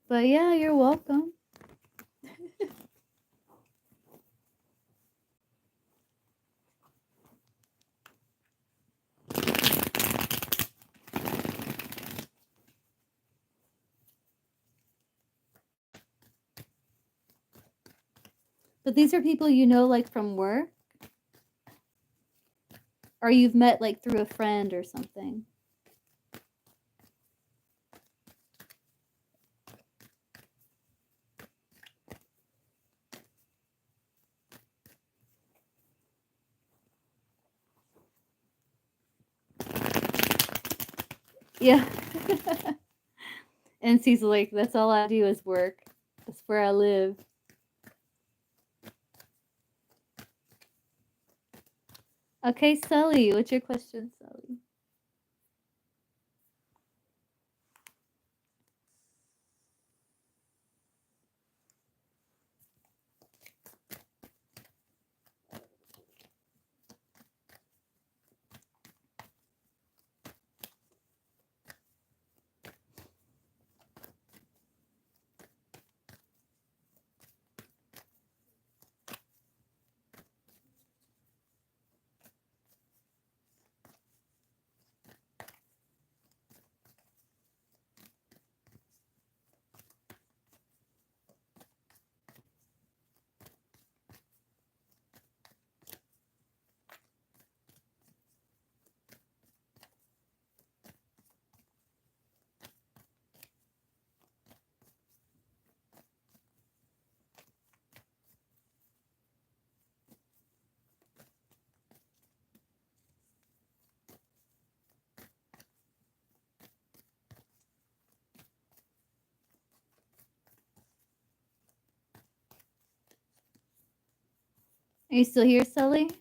But yeah, you're welcome. But these are people you know like from work? Or you've met like through a friend or something. Yeah. And she's like, that's all I do is work. That's where I live. Okay, Sully, what's your question, Sully? Are you still here, Sully?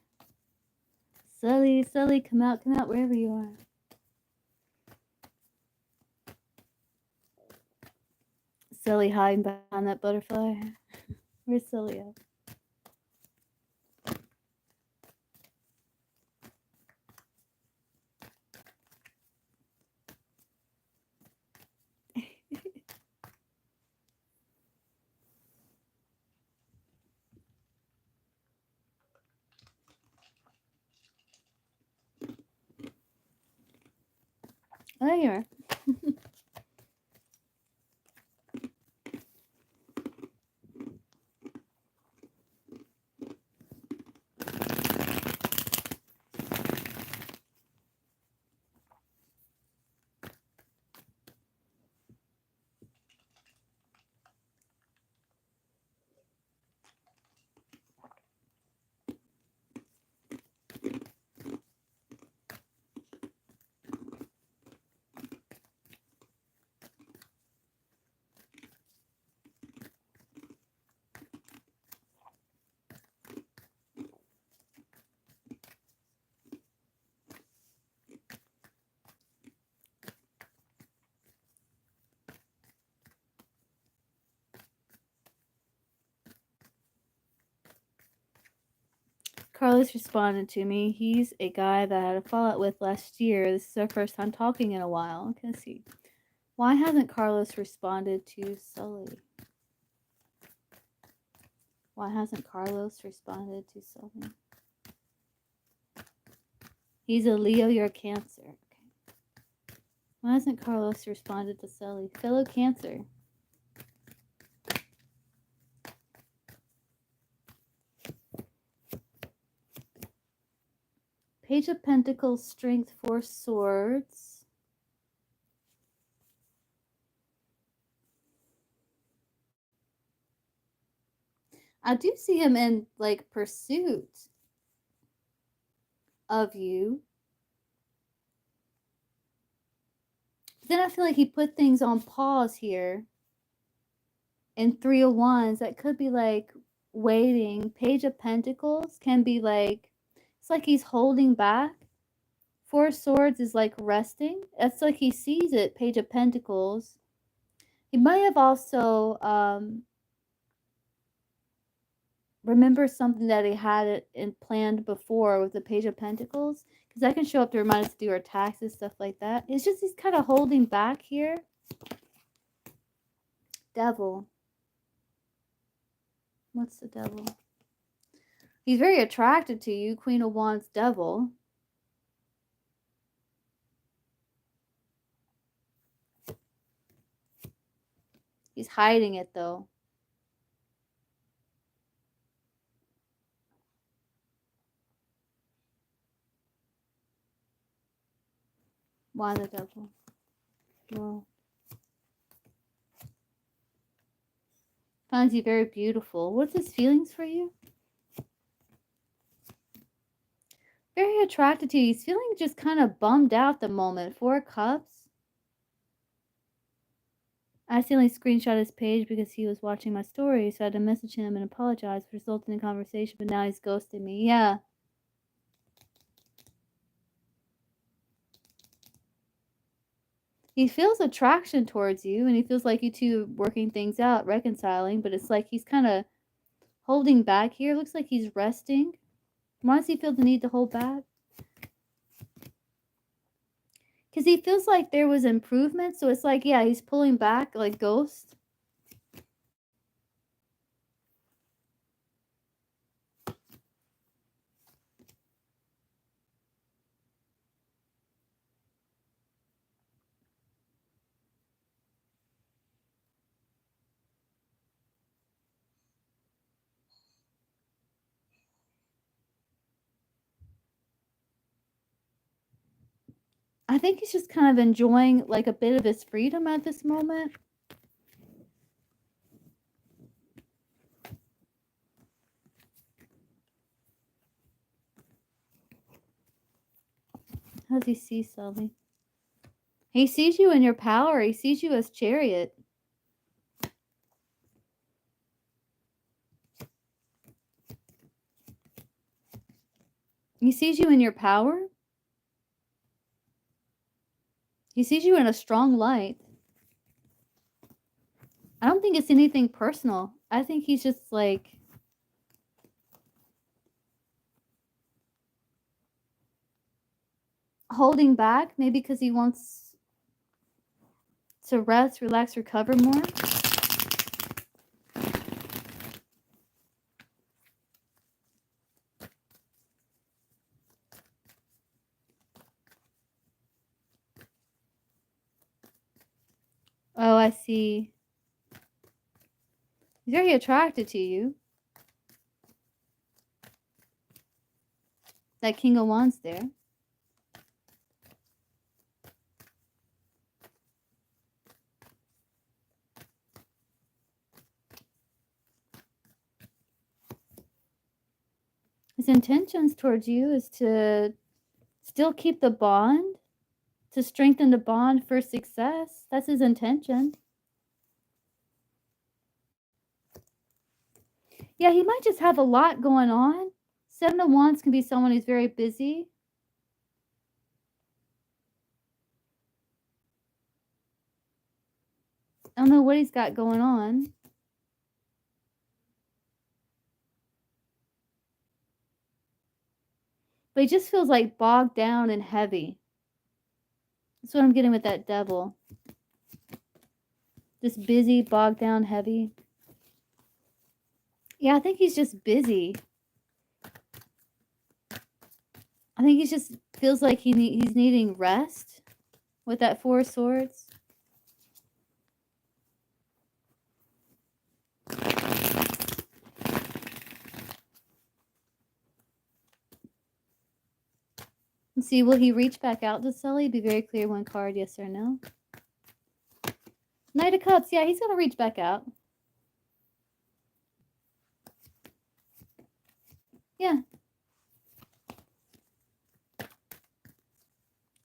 Sully, come out, wherever you are. Sully hiding behind that butterfly. Where's Sully at? Oh, there you are. Carlos responded to me. He's a guy that I had a fallout with last year. This is our first time talking in a while. Let's see. Why hasn't Carlos responded to Sully? Why hasn't Carlos responded to Sully? He's a Leo, you're a Cancer. Okay. Why hasn't Carlos responded to Sully? Fellow Cancer. Page of Pentacles, Strength, 4 Swords. I do see him in, like, pursuit of you. But then I feel like he put things on pause here. In 3 of Wands, that could be, like, waiting. Page of Pentacles can be, like, it's like he's holding back. 4 Swords is, like, resting. It's like he sees it, Page of Pentacles. He might have also, remember something that he had planned before with the Page of Pentacles, because that can show up to remind us to do our taxes, stuff like that. It's just he's kind of holding back here. Devil. What's the Devil? He's very attracted to you, Queen of Wands, Devil. He's hiding it though. Why the Devil? Well, finds you very beautiful. What's his feelings for you? Very attracted to you. He's feeling just kind of bummed out at the moment. 4 Cups. I accidentally screenshot his page because he was watching my story, so I had to message him and apologize for resulting in a conversation, but now he's ghosting me. Yeah. He feels attraction towards you, and he feels like you two are working things out, reconciling, but it's like he's kind of holding back here. Looks like he's resting. Why does he feel the need to hold back? Because he feels like there was improvement, so it's like, yeah, he's pulling back like Ghost. I think he's just kind of enjoying like a bit of his freedom at this moment. How does he see Sully? He sees you in your power. He sees you as Chariot. He sees you in your power. He sees you in a strong light. I don't think it's anything personal. I think he's just like holding back, maybe because he wants to rest, relax, recover more. Oh, I see. He's very attracted to you. That King of Wands there. His intentions towards you is to still keep the bond, to strengthen the bond for success. That's his intention. Yeah, he might just have a lot going on. 7 of Wands can be someone who's very busy. I don't know what he's got going on. But he just feels like bogged down and heavy. That's what I'm getting with that devil. Just busy, bogged down, heavy. Yeah, I think he's just busy. I think he just feels like he's needing rest with that Four of Swords. Let's see, will he reach back out to Sully? Be very clear, one card, yes or no. Knight of Cups, yeah, he's going to reach back out. Yeah.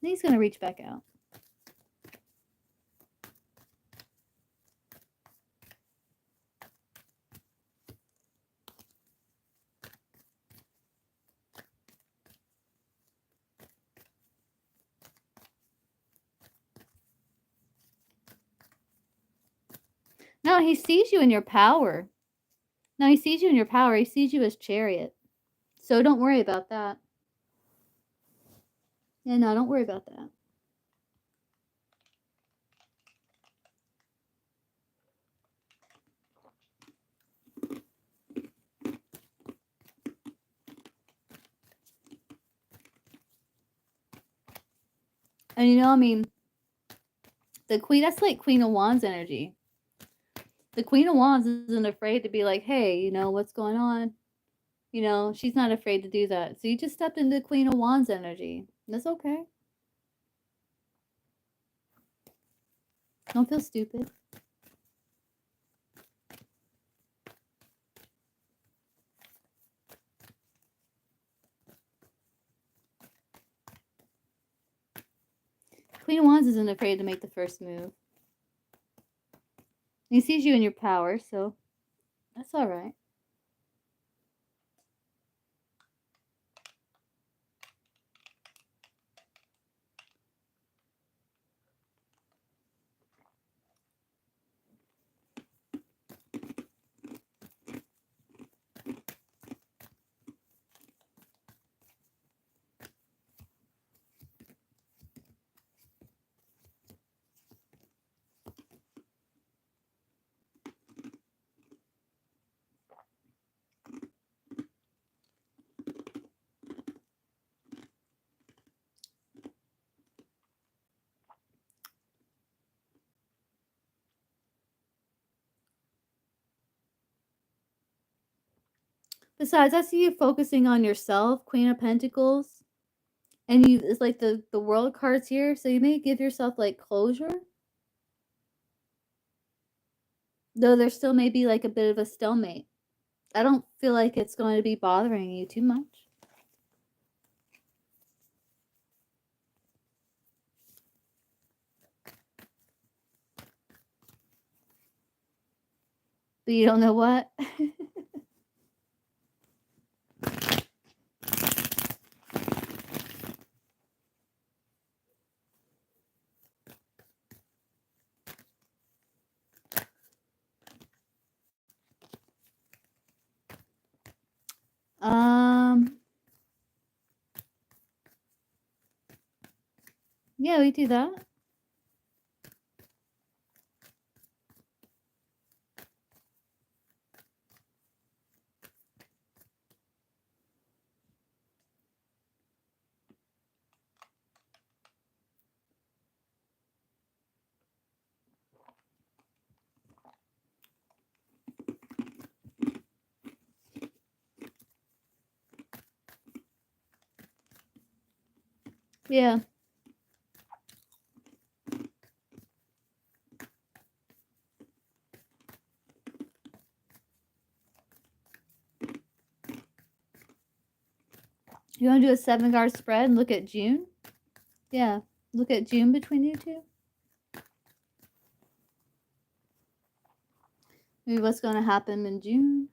He's going to reach back out. No, he sees you in your power. No, he sees you in your power. He sees you as Chariot. So don't worry about that. Yeah, no, don't worry about that. And you know, I mean, the Queen, that's like Queen of Wands energy. The Queen of Wands isn't afraid to be like, hey, you know, what's going on? You know, she's not afraid to do that. So you just stepped into Queen of Wands energy. That's okay. Don't feel stupid. Queen of Wands isn't afraid to make the first move. He sees you in your power, so that's all right. Besides, I see you focusing on yourself, Queen of Pentacles. And you, it's like the world cards here, so you may give yourself like closure. Though there still may be like a bit of a stalemate. I don't feel like it's going to be bothering you too much. But you don't know what? Yeah, we do that. Yeah. You want to do a 7-card spread and look at June? Yeah. Look at June between you two. Maybe what's going to happen in June.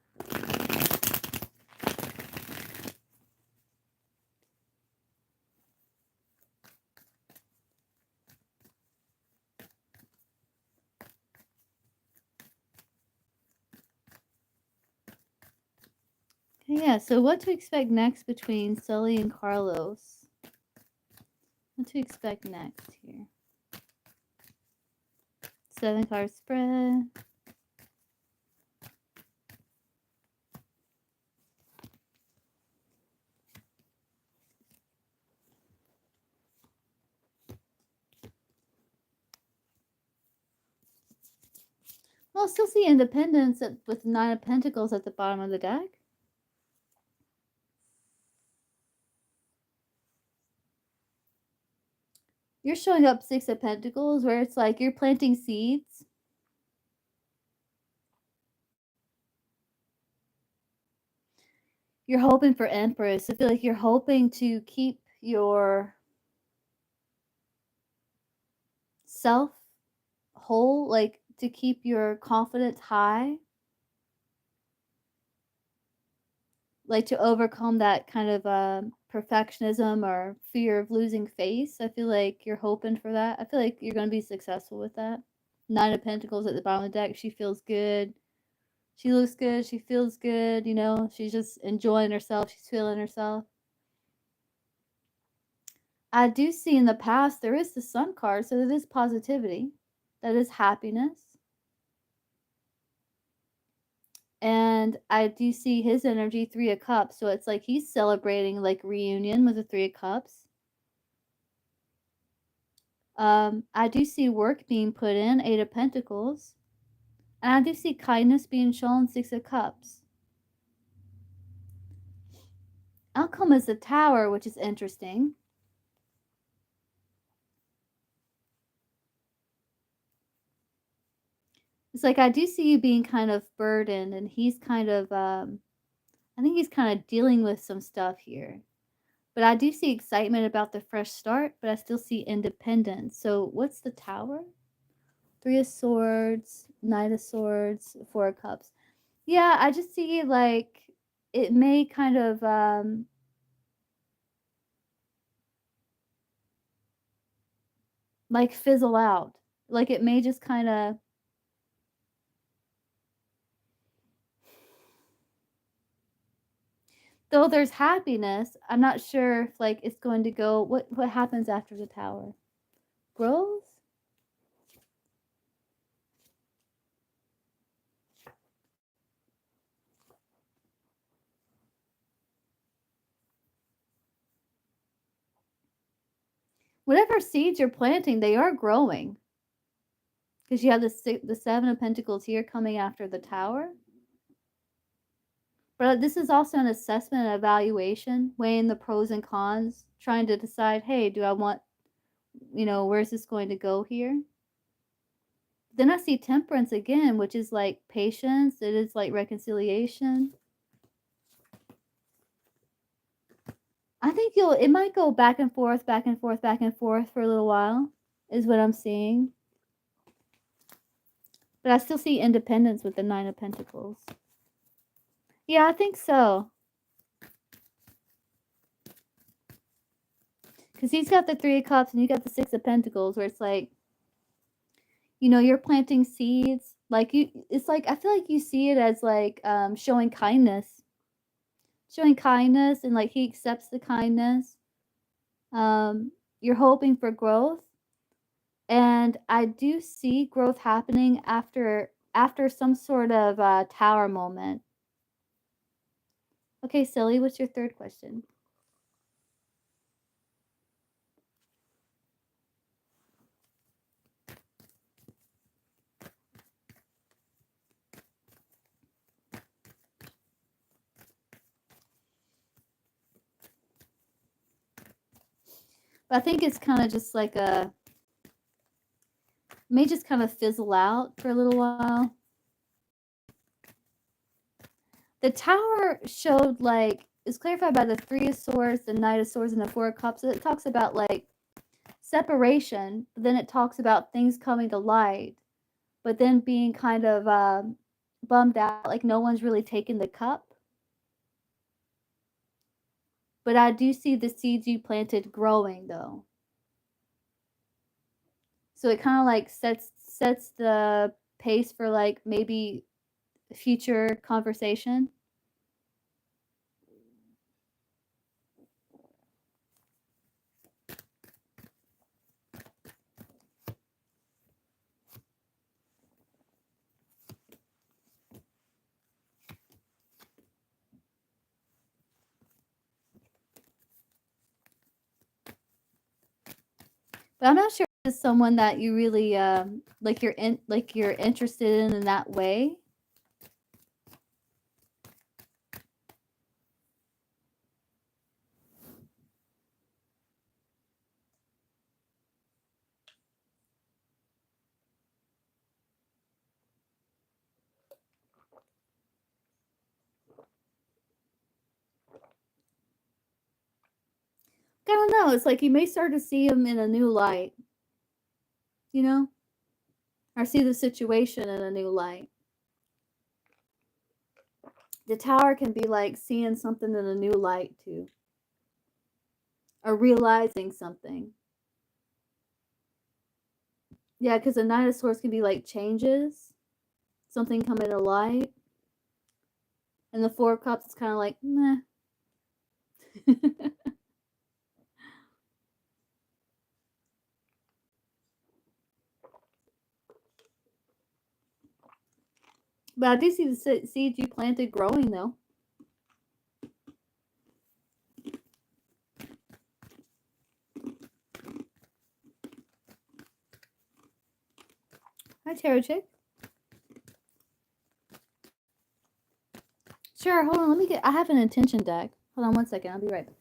Yeah, so what to expect next between Sully and Carlos? What to expect next here? 7-card spread. Well, still see independence with 9 of Pentacles at the bottom of the deck. You're showing up 6 of Pentacles where it's like you're planting seeds. You're hoping for Empress. I feel like you're hoping to keep your self whole, like to keep your confidence high. Like to overcome that kind of perfectionism or fear of losing face. I feel like you're hoping for that. I feel like you're going to be successful with that. 9 of Pentacles at the bottom of the deck. She feels good. She looks good. She feels good. You know, she's just enjoying herself. She's feeling herself. I do see in the past there is the Sun card, so that is positivity. That is happiness. And I do see his energy, 3 of Cups. So it's like he's celebrating like reunion with the 3 of Cups. I do see work being put in, 8 of Pentacles. And I do see kindness being shown, 6 of Cups. Outcome is the Tower, which is interesting. It's like I do see you being kind of burdened, and he's kind of, I think he's kind of dealing with some stuff here. But I do see excitement about the fresh start, but I still see independence. So what's the Tower? 3 of Swords, Knight of Swords, 4 of Cups. Yeah, I just see like it may kind of like fizzle out. Like it may just kind of though there's happiness, I'm not sure if like it's going to go what happens after the Tower? Growth? Whatever seeds you're planting, they are growing. Because you have the 7 of Pentacles here coming after the Tower. But this is also an assessment and evaluation, weighing the pros and cons, trying to decide, hey, do I want, you know, where's this going to go here? Then I see Temperance again, which is like patience. It is like reconciliation. I think it might go back and forth, back and forth, back and forth for a little while, is what I'm seeing. But I still see independence with the 9 of Pentacles. Yeah, I think so. Because he's got the 3 of Cups and you got the 6 of Pentacles, where it's like, you know, you're planting seeds. Like it's like I feel like you see it as like showing kindness, and like he accepts the kindness. You're hoping for growth, and I do see growth happening after some sort of Tower moment. Okay, Silly, what's your third question? But I think it's kind of just like may just kind of fizzle out for a little while. The Tower showed like is clarified by the 3 of Swords, the Knight of Swords, and the 4 of Cups. It talks about like separation, but then it talks about things coming to light, but then being kind of bummed out, like no one's really taken the cup. But I do see the seeds you planted growing though. So it kind of like sets the pace for like maybe future conversation. But I'm not sure if it's someone that you really like you're interested in that way. I don't know. It's like you may start to see him in a new light, you know, or see the situation in a new light. The Tower can be like seeing something in a new light too, or realizing something. Yeah, because the Knight of Swords can be like changes, something coming to light, and the Four of Cups is kind of like meh. But I do see the seeds you planted growing though. Hi, Tarot Chick. Sure, hold on. Let me get. I have an intention deck. Hold on one second. I'll be right back.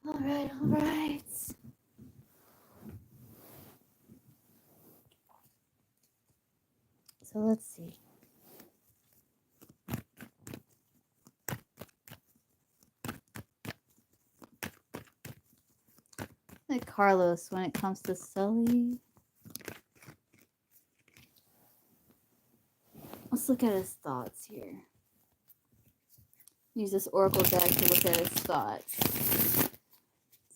All right, all right. So let's see. Like Carlos when it comes to Sully. Let's look at his thoughts here. Use this Oracle deck to look at his thoughts.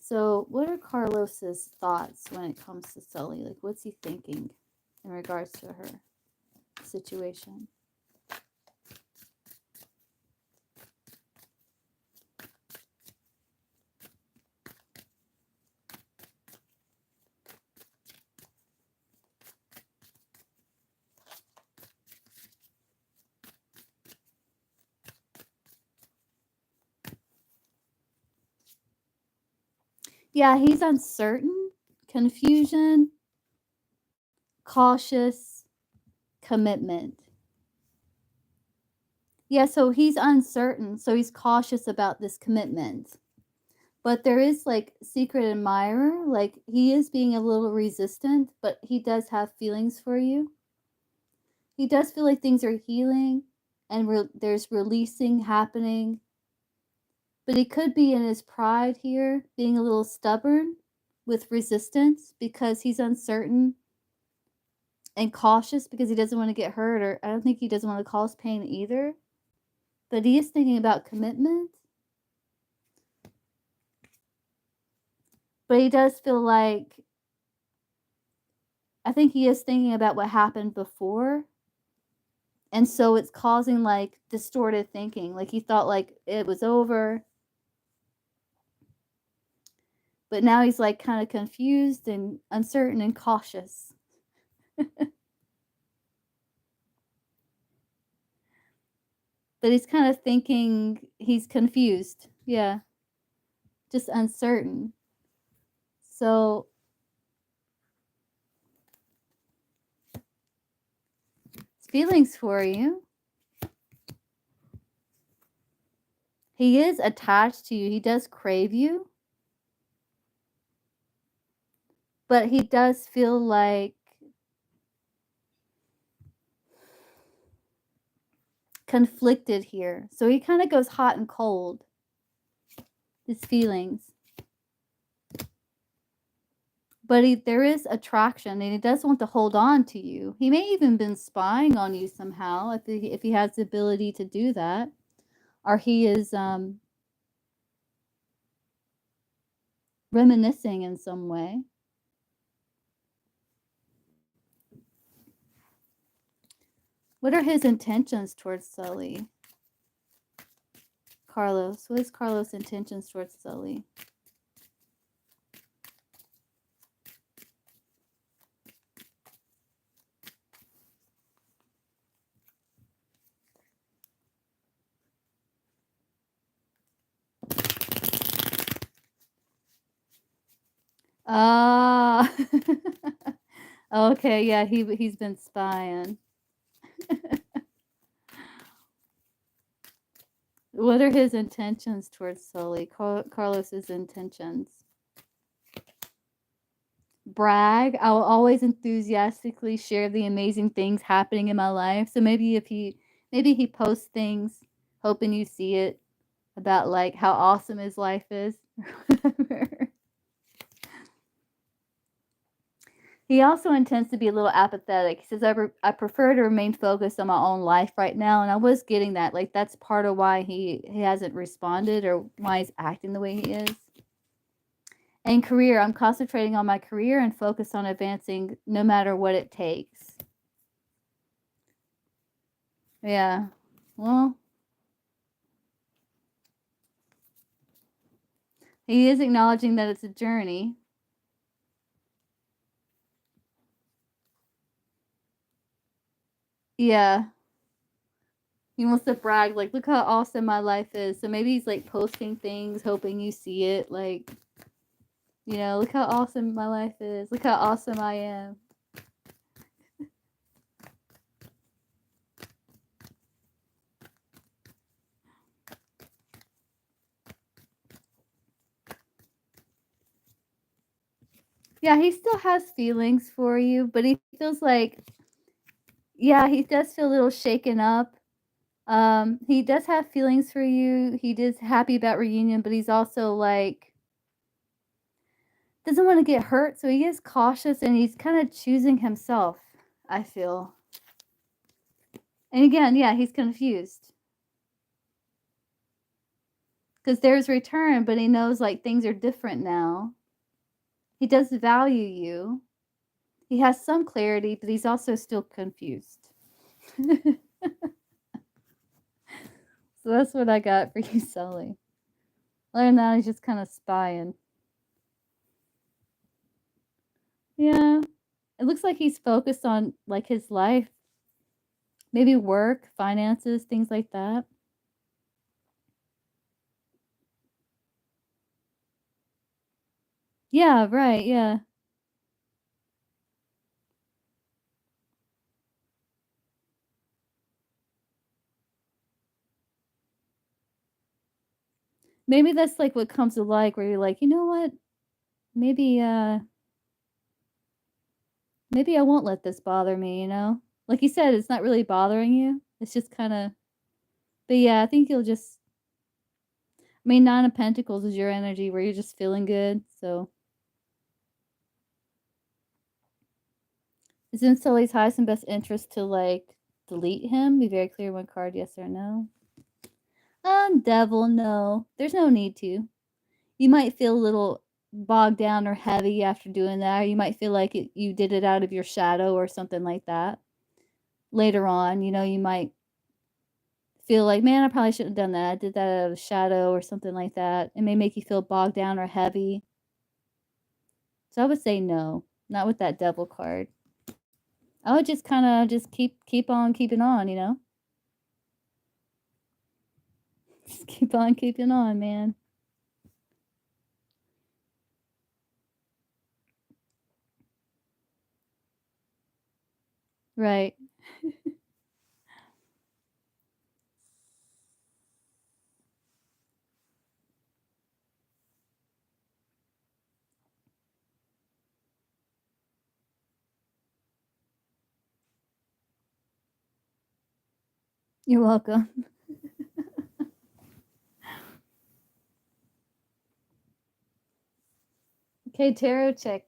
So, what are Carlos's thoughts when it comes to Sully? Like, what's he thinking in regards to her situation? Yeah, he's uncertain, confusion, cautious, commitment. Yeah, so he's uncertain, so he's cautious about this commitment. But there is like secret admirer, like he is being a little resistant, but he does have feelings for you. He does feel like things are healing and there's releasing happening. But he could be in his pride here, being a little stubborn with resistance because he's uncertain and cautious because he doesn't want to get hurt, or I don't think he doesn't want to cause pain either. But he is thinking about commitment. But he does feel like, I think he is thinking about what happened before. And so it's causing like distorted thinking. Like he thought like it was over. But now he's like kind of confused and uncertain and cautious. But he's kind of thinking, he's confused. Yeah. Just uncertain. So feelings for you. He is attached to you. He does crave you. But he does feel like conflicted here. So he kind of goes hot and cold. his feelings. But there is attraction, and he does want to hold on to you. He may even been spying on you somehow, if he has the ability to do that, or he is reminiscing in some way. What are his intentions towards Sully? Carlos. What is Carlos' intentions towards Sully? Ah. Okay, yeah, he's been spying. What are his intentions towards Sully? Carlos's intentions. Brag. I will always enthusiastically share the amazing things happening in my life. So maybe he posts things hoping you see it about like how awesome his life is. He also intends to be a little apathetic. He says, I prefer to remain focused on my own life right now. And I was getting that. Like, that's part of why he hasn't responded or why he's acting the way he is. And career, I'm concentrating on my career and focused on advancing no matter what it takes. Yeah. Well, he is acknowledging that it's a journey. Yeah. He wants to brag, like, look how awesome my life is. So maybe he's like posting things, hoping you see it. Like, look how awesome my life is. Look how awesome I am. Yeah, he still has feelings for you, but he feels like, yeah, he does feel a little shaken up. He does have feelings for you. He is happy about reunion, but he's also like doesn't want to get hurt, so he is cautious and he's kind of choosing himself, I feel. And again, yeah, he's confused. Because there's return, but he knows like things are different now. He does value you. He has some clarity, but he's also still confused. So that's what I got for you, Sully. Other than that, he's just kind of spying. Yeah. It looks like he's focused on like his life. Maybe work, finances, things like that. Yeah, right, yeah. Maybe that's like what comes to like where you're like, you know what? Maybe maybe I won't let this bother me. Like you said, it's not really bothering you. It's just kinda but yeah, I think you'll just I mean, Nine of Pentacles is your energy where you're just feeling good, so it's in Sully's highest and best interest to like delete him. Be very clear one card, yes or no. Devil, no. There's no need to. You might feel a little bogged down or heavy after doing that. Or you might feel like you did it out of your shadow or something like that. Later on, you might feel like, man, I probably shouldn't have done that. I did that out of shadow or something like that. It may make you feel bogged down or heavy. So I would say no, not with that devil card. I would just kind of just keep on keeping on. Just keep on keeping on, man. Right. You're welcome. Okay, tarot check.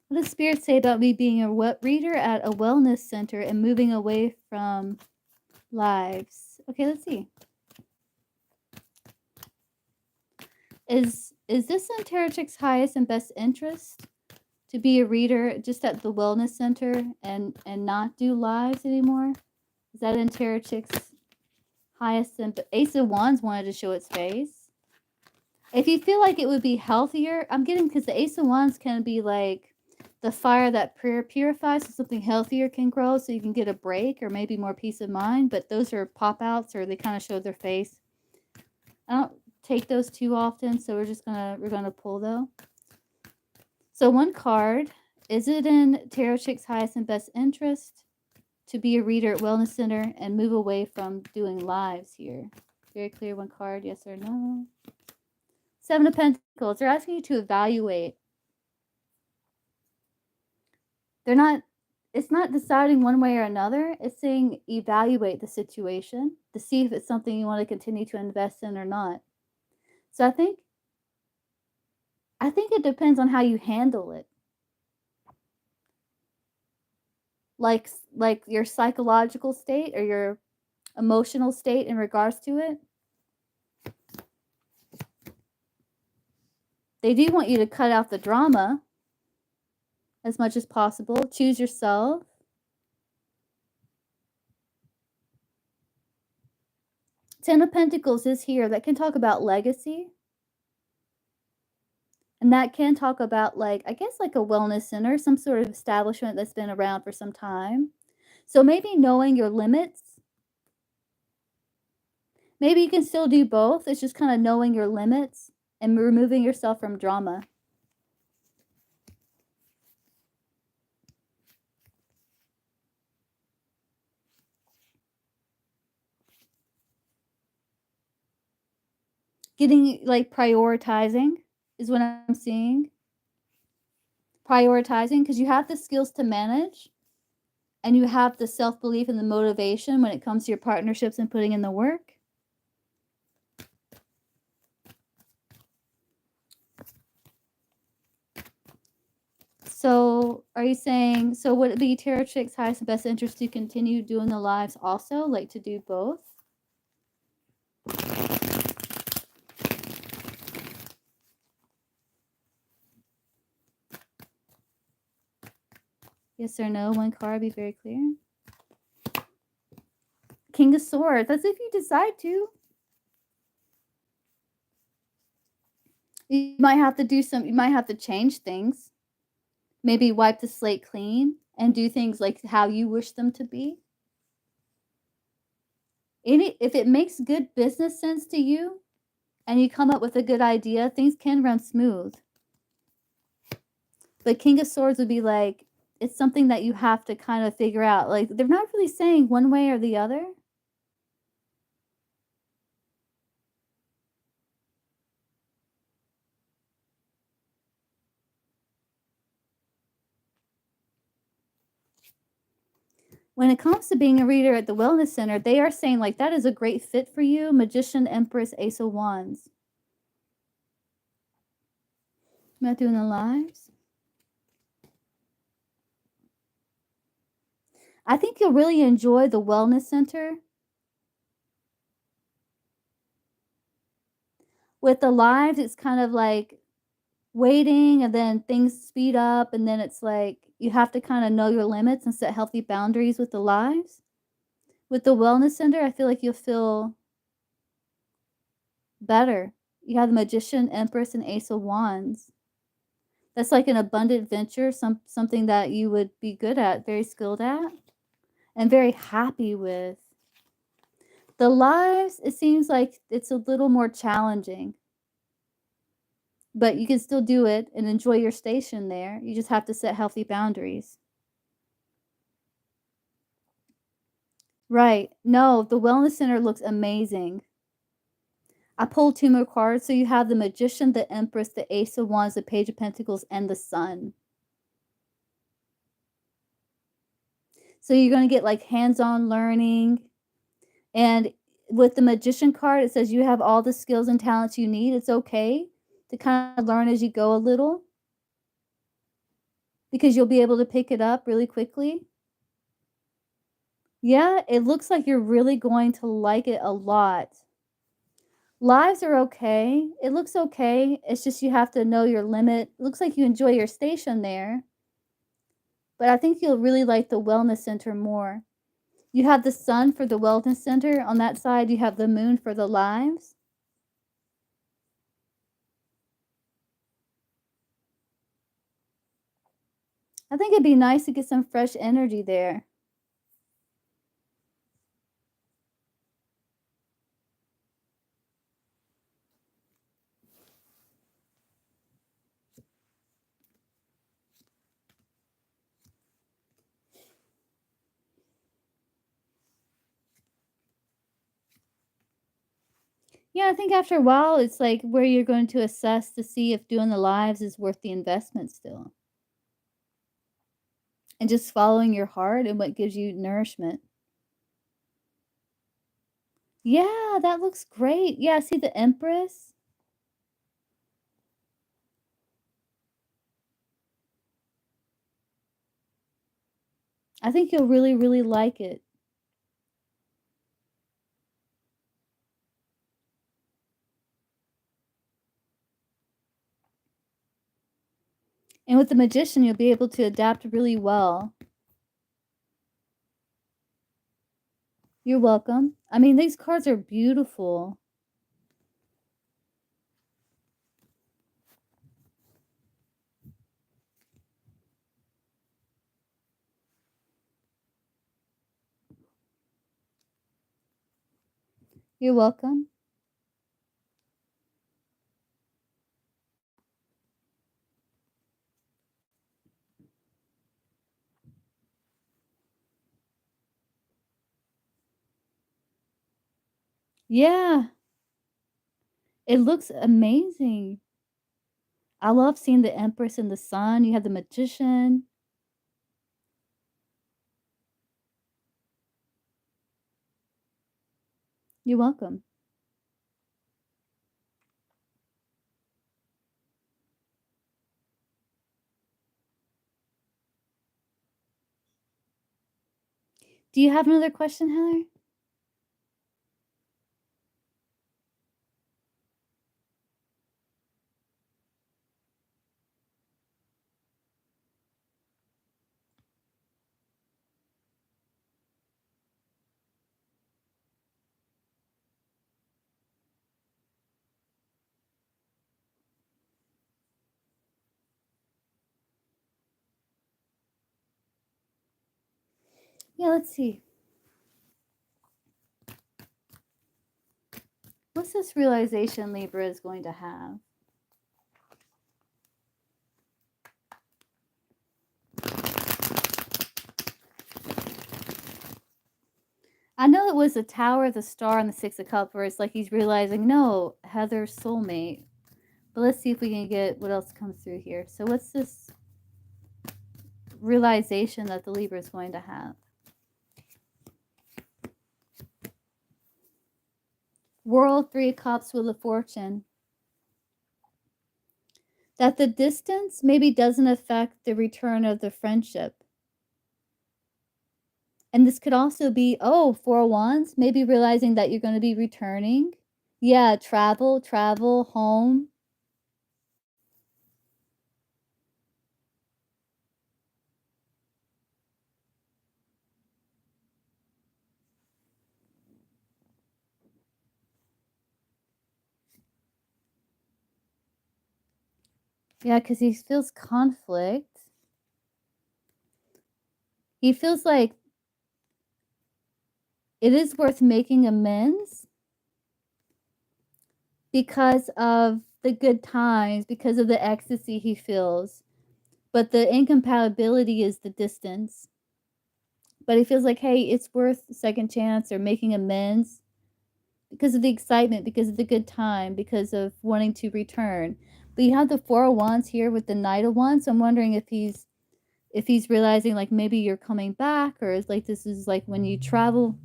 What does Spirit say about me being a reader at a wellness center and moving away from lives? Okay, let's see. Is this in Tarot Chick's highest and best interest to be a reader just at the wellness center and not do lives anymore? Is that in Tarot Chick's highest and Ace of Wands wanted to show its face. If you feel like it would be healthier, I'm getting because the Ace of Wands can be like the fire that purifies so something healthier can grow so you can get a break or maybe more peace of mind, but those are pop outs or they kind of show their face. I don't take those too often, so we're gonna pull though. So one card, is it in Tarot Chick's highest and best interest to be a reader at Wellness Center and move away from doing lives here? Very clear, one card, yes or no. Seven of Pentacles, they're asking you to evaluate. It's not deciding one way or another. It's saying evaluate the situation to see if it's something you want to continue to invest in or not. So I think it depends on how you handle it. Like your psychological state or your emotional state in regards to it. They do want you to cut out the drama as much as possible. Choose yourself. Ten of Pentacles is here. That can talk about legacy. And that can talk about, like, I guess, like a wellness center, some sort of establishment that's been around for some time. So maybe knowing your limits. Maybe you can still do both. It's just kind of knowing your limits and removing yourself from drama. Getting, like, prioritizing is what I'm seeing. Prioritizing, because you have the skills to manage and you have the self-belief and the motivation when it comes to your partnerships and putting in the work. So are you saying, so would it be Tarot Chick's highest and best interest to continue doing the lives also, like to do both? Yes or no? One card, be very clear. King of Swords. That's if you decide to. You might have to do you might have to change things. Maybe wipe the slate clean and do things like how you wish them to be. If it makes good business sense to you and you come up with a good idea, things can run smooth. But King of Swords would be like, it's something that you have to kind of figure out. Like, they're not really saying one way or the other. When it comes to being a reader at the Wellness Center, they are saying, like, that is a great fit for you. Magician, Empress, Ace of Wands. I'm not doing the lives. I think you'll really enjoy the Wellness Center. With the lives, it's kind of like waiting and then things speed up and then it's like you have to kind of know your limits and set healthy boundaries with the lives. With the Wellness Center, I feel like you'll feel better. You have the Magician, Empress, and Ace of Wands. That's like an abundant venture, something that you would be good at, very skilled at, and very happy with. The lives, it seems like it's a little more challenging. But you can still do it and enjoy your station there. You just have to set healthy boundaries. Right. No, the Wellness Center looks amazing. I pulled 2 more cards, so you have the Magician, the Empress, the Ace of Wands, the Page of Pentacles, and the Sun. So you're gonna get, like, hands-on learning, and with the Magician card, it says you have all the skills and talents you need. It's okay to kinda learn as you go a little because you'll be able to pick it up really quickly. Yeah, it looks like you're really going to like it a lot. Lives are okay. It looks okay. It's just you have to know your limit. It looks like you enjoy your station there, but I think you'll really like the wellness center more. You have the sun for the wellness center. On that side, you have the moon for the lives. I think it'd be nice to get some fresh energy there. Yeah, I think after a while, it's like where you're going to assess to see if doing the lives is worth the investment still. And just following your heart and what gives you nourishment. Yeah, that looks great. Yeah, see the Empress? I think you'll really, really like it. And with the Magician, you'll be able to adapt really well. You're welcome. I mean, these cards are beautiful. You're welcome. Yeah, it looks amazing. I love seeing the Empress and the Sun. You have the Magician. You're welcome. Do you have another question, Heather? Yeah, let's see. What's this realization Libra is going to have? I know it was the Tower, the Star, and the Six of Cups, where it's like he's realizing, no, Heather's soulmate. But let's see if we can get what else comes through here. So, what's this realization that the Libra is going to have? World, Three of Cups, Wheel of Fortune. That the distance maybe doesn't affect the return of the friendship. And this could also be, oh, Four of Wands, maybe realizing that you're going to be returning. Yeah, travel, home. Yeah, because he feels conflict. He feels like it is worth making amends because of the good times, because of the ecstasy he feels. But the incompatibility is the distance. But he feels like, hey, it's worth a second chance or making amends. because of the excitement, because of the good time, because of wanting to return. But you have the Four of Wands here with the Knight of Wands. So I'm wondering if he's realizing like maybe you're coming back, or is like this is like when you travel,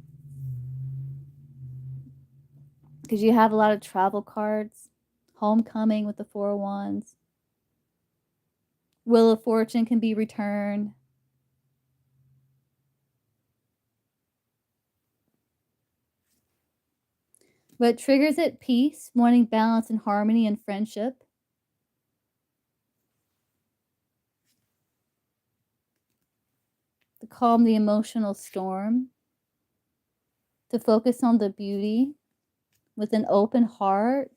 because you have a lot of travel cards. Homecoming with the Four of Wands. Wheel of Fortune can be returned. What triggers it? Peace, wanting balance and harmony and friendship. To calm the emotional storm. To focus on the beauty with an open heart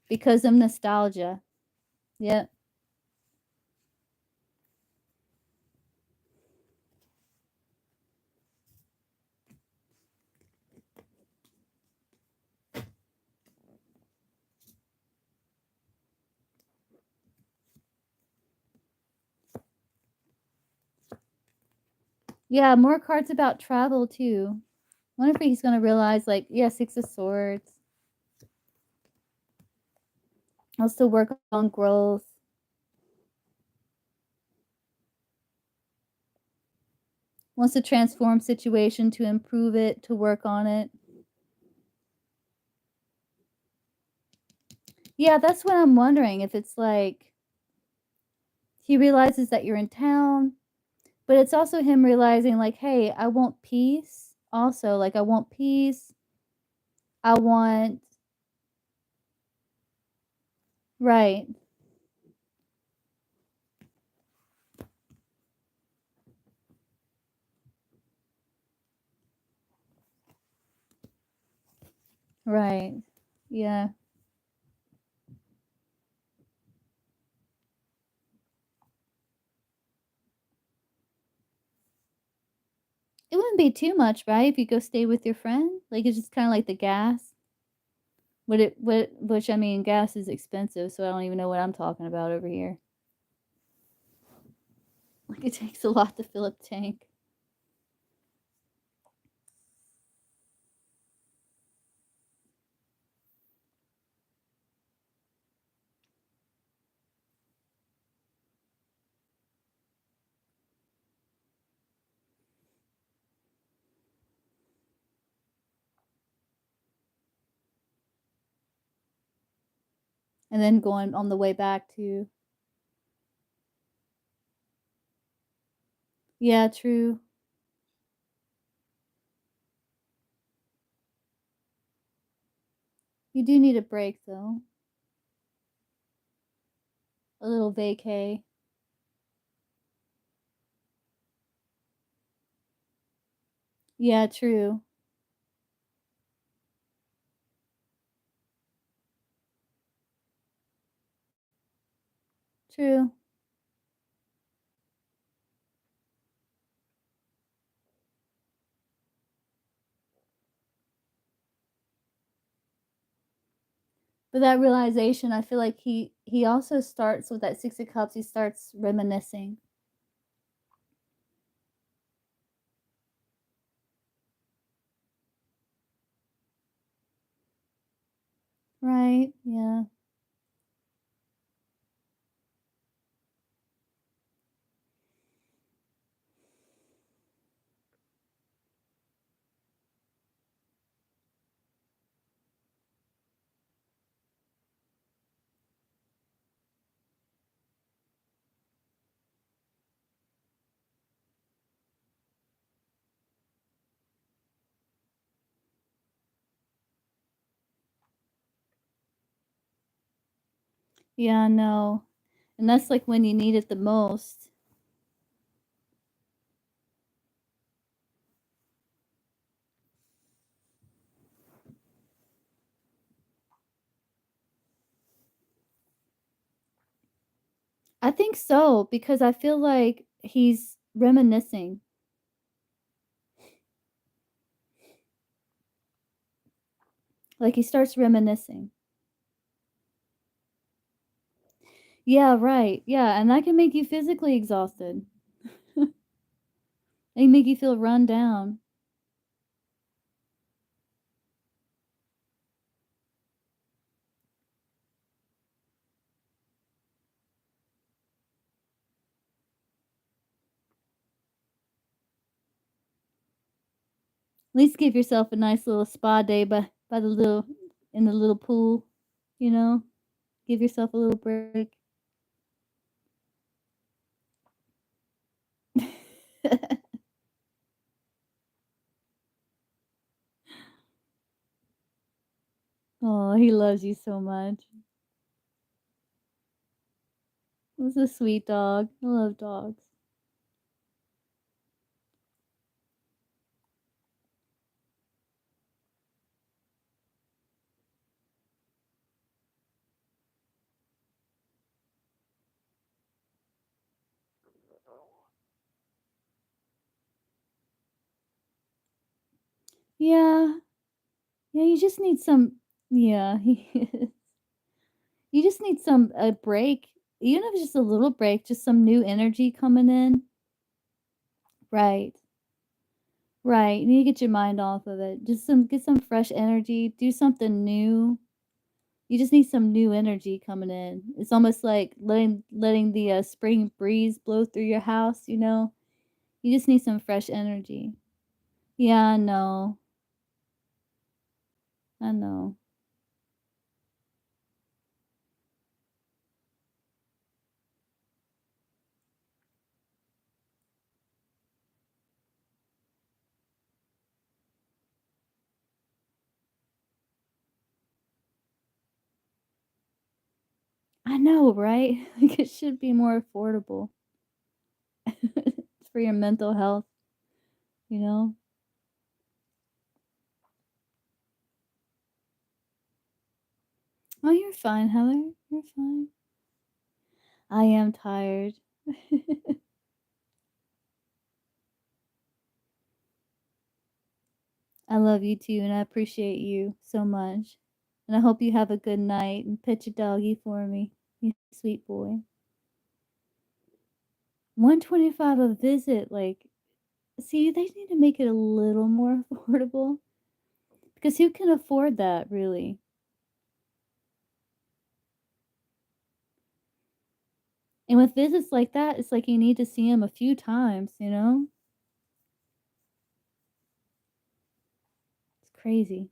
because of nostalgia. Yep. Yeah, more cards about travel too. Wonder if he's gonna realize, like, yeah, Six of Swords. Wants to work on growth. Wants to transform situation, to improve it, to work on it. Yeah, that's what I'm wondering. If it's like he realizes that you're in town, but it's also him realizing, like, hey, I want peace. Also, like, I want peace. I want. Right. Right. Yeah. It wouldn't be too much, right? If you go stay with your friend, like it's just kind of like the gas. Which I mean, gas is expensive, so I don't even know what I'm talking about over here. Like it takes a lot to fill up tank. And then going on the way back to. Yeah, true. You do need a break though. A little vacay. Yeah, true. True. But that realization, I feel like he also starts with that 6 of cups, he starts reminiscing. Right? Yeah. Yeah, no. And that's like when you need it the most. I think so, because I feel like he's reminiscing. Like he starts reminiscing. Yeah, right. Yeah, and that can make you physically exhausted. It can make you feel run down. least give yourself a nice little spa day by the little in the little pool, you know? Give yourself a little break. Oh, he loves you so much. He's a sweet dog. I love dogs. Yeah. Yeah, you just need some yeah, you just need some a break. Even if it's just a little break, just some new energy coming in. Right. Right. You need to get your mind off of it. Just some get some fresh energy, do something new. You just need some new energy coming in. It's almost like letting the spring breeze blow through your house, you know? You just need some fresh energy. Yeah, I know. I know. I know, right? Like it should be more affordable. For your mental health, you know? Oh, you're fine, Heather. You're fine. I am tired. I love you too, and I appreciate you so much. And I hope you have a good night and pet your doggy for me. You sweet boy. 125 a visit, like see, they need to make it a little more affordable because who can afford that really? And with visits like that, it's like you need to see them a few times, you know? It's crazy.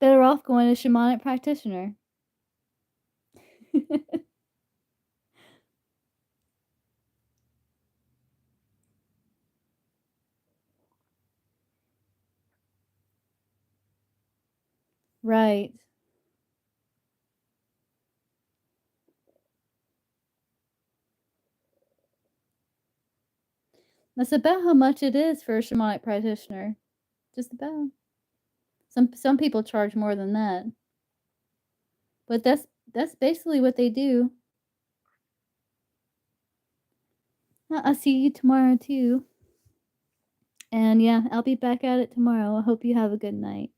Better off going to a shamanic practitioner. Right. That's about how much it is for a shamanic practitioner. Just about. Some people charge more than that. But that's basically what they do. I'll see you tomorrow too. And yeah, I'll be back at it tomorrow. I hope you have a good night.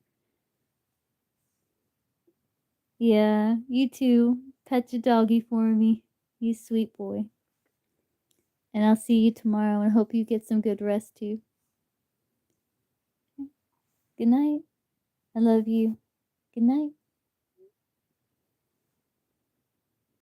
Yeah, you too. Pet your doggy for me. You sweet boy. And I'll see you tomorrow and hope you get some good rest too. Good night. I love you. Good night.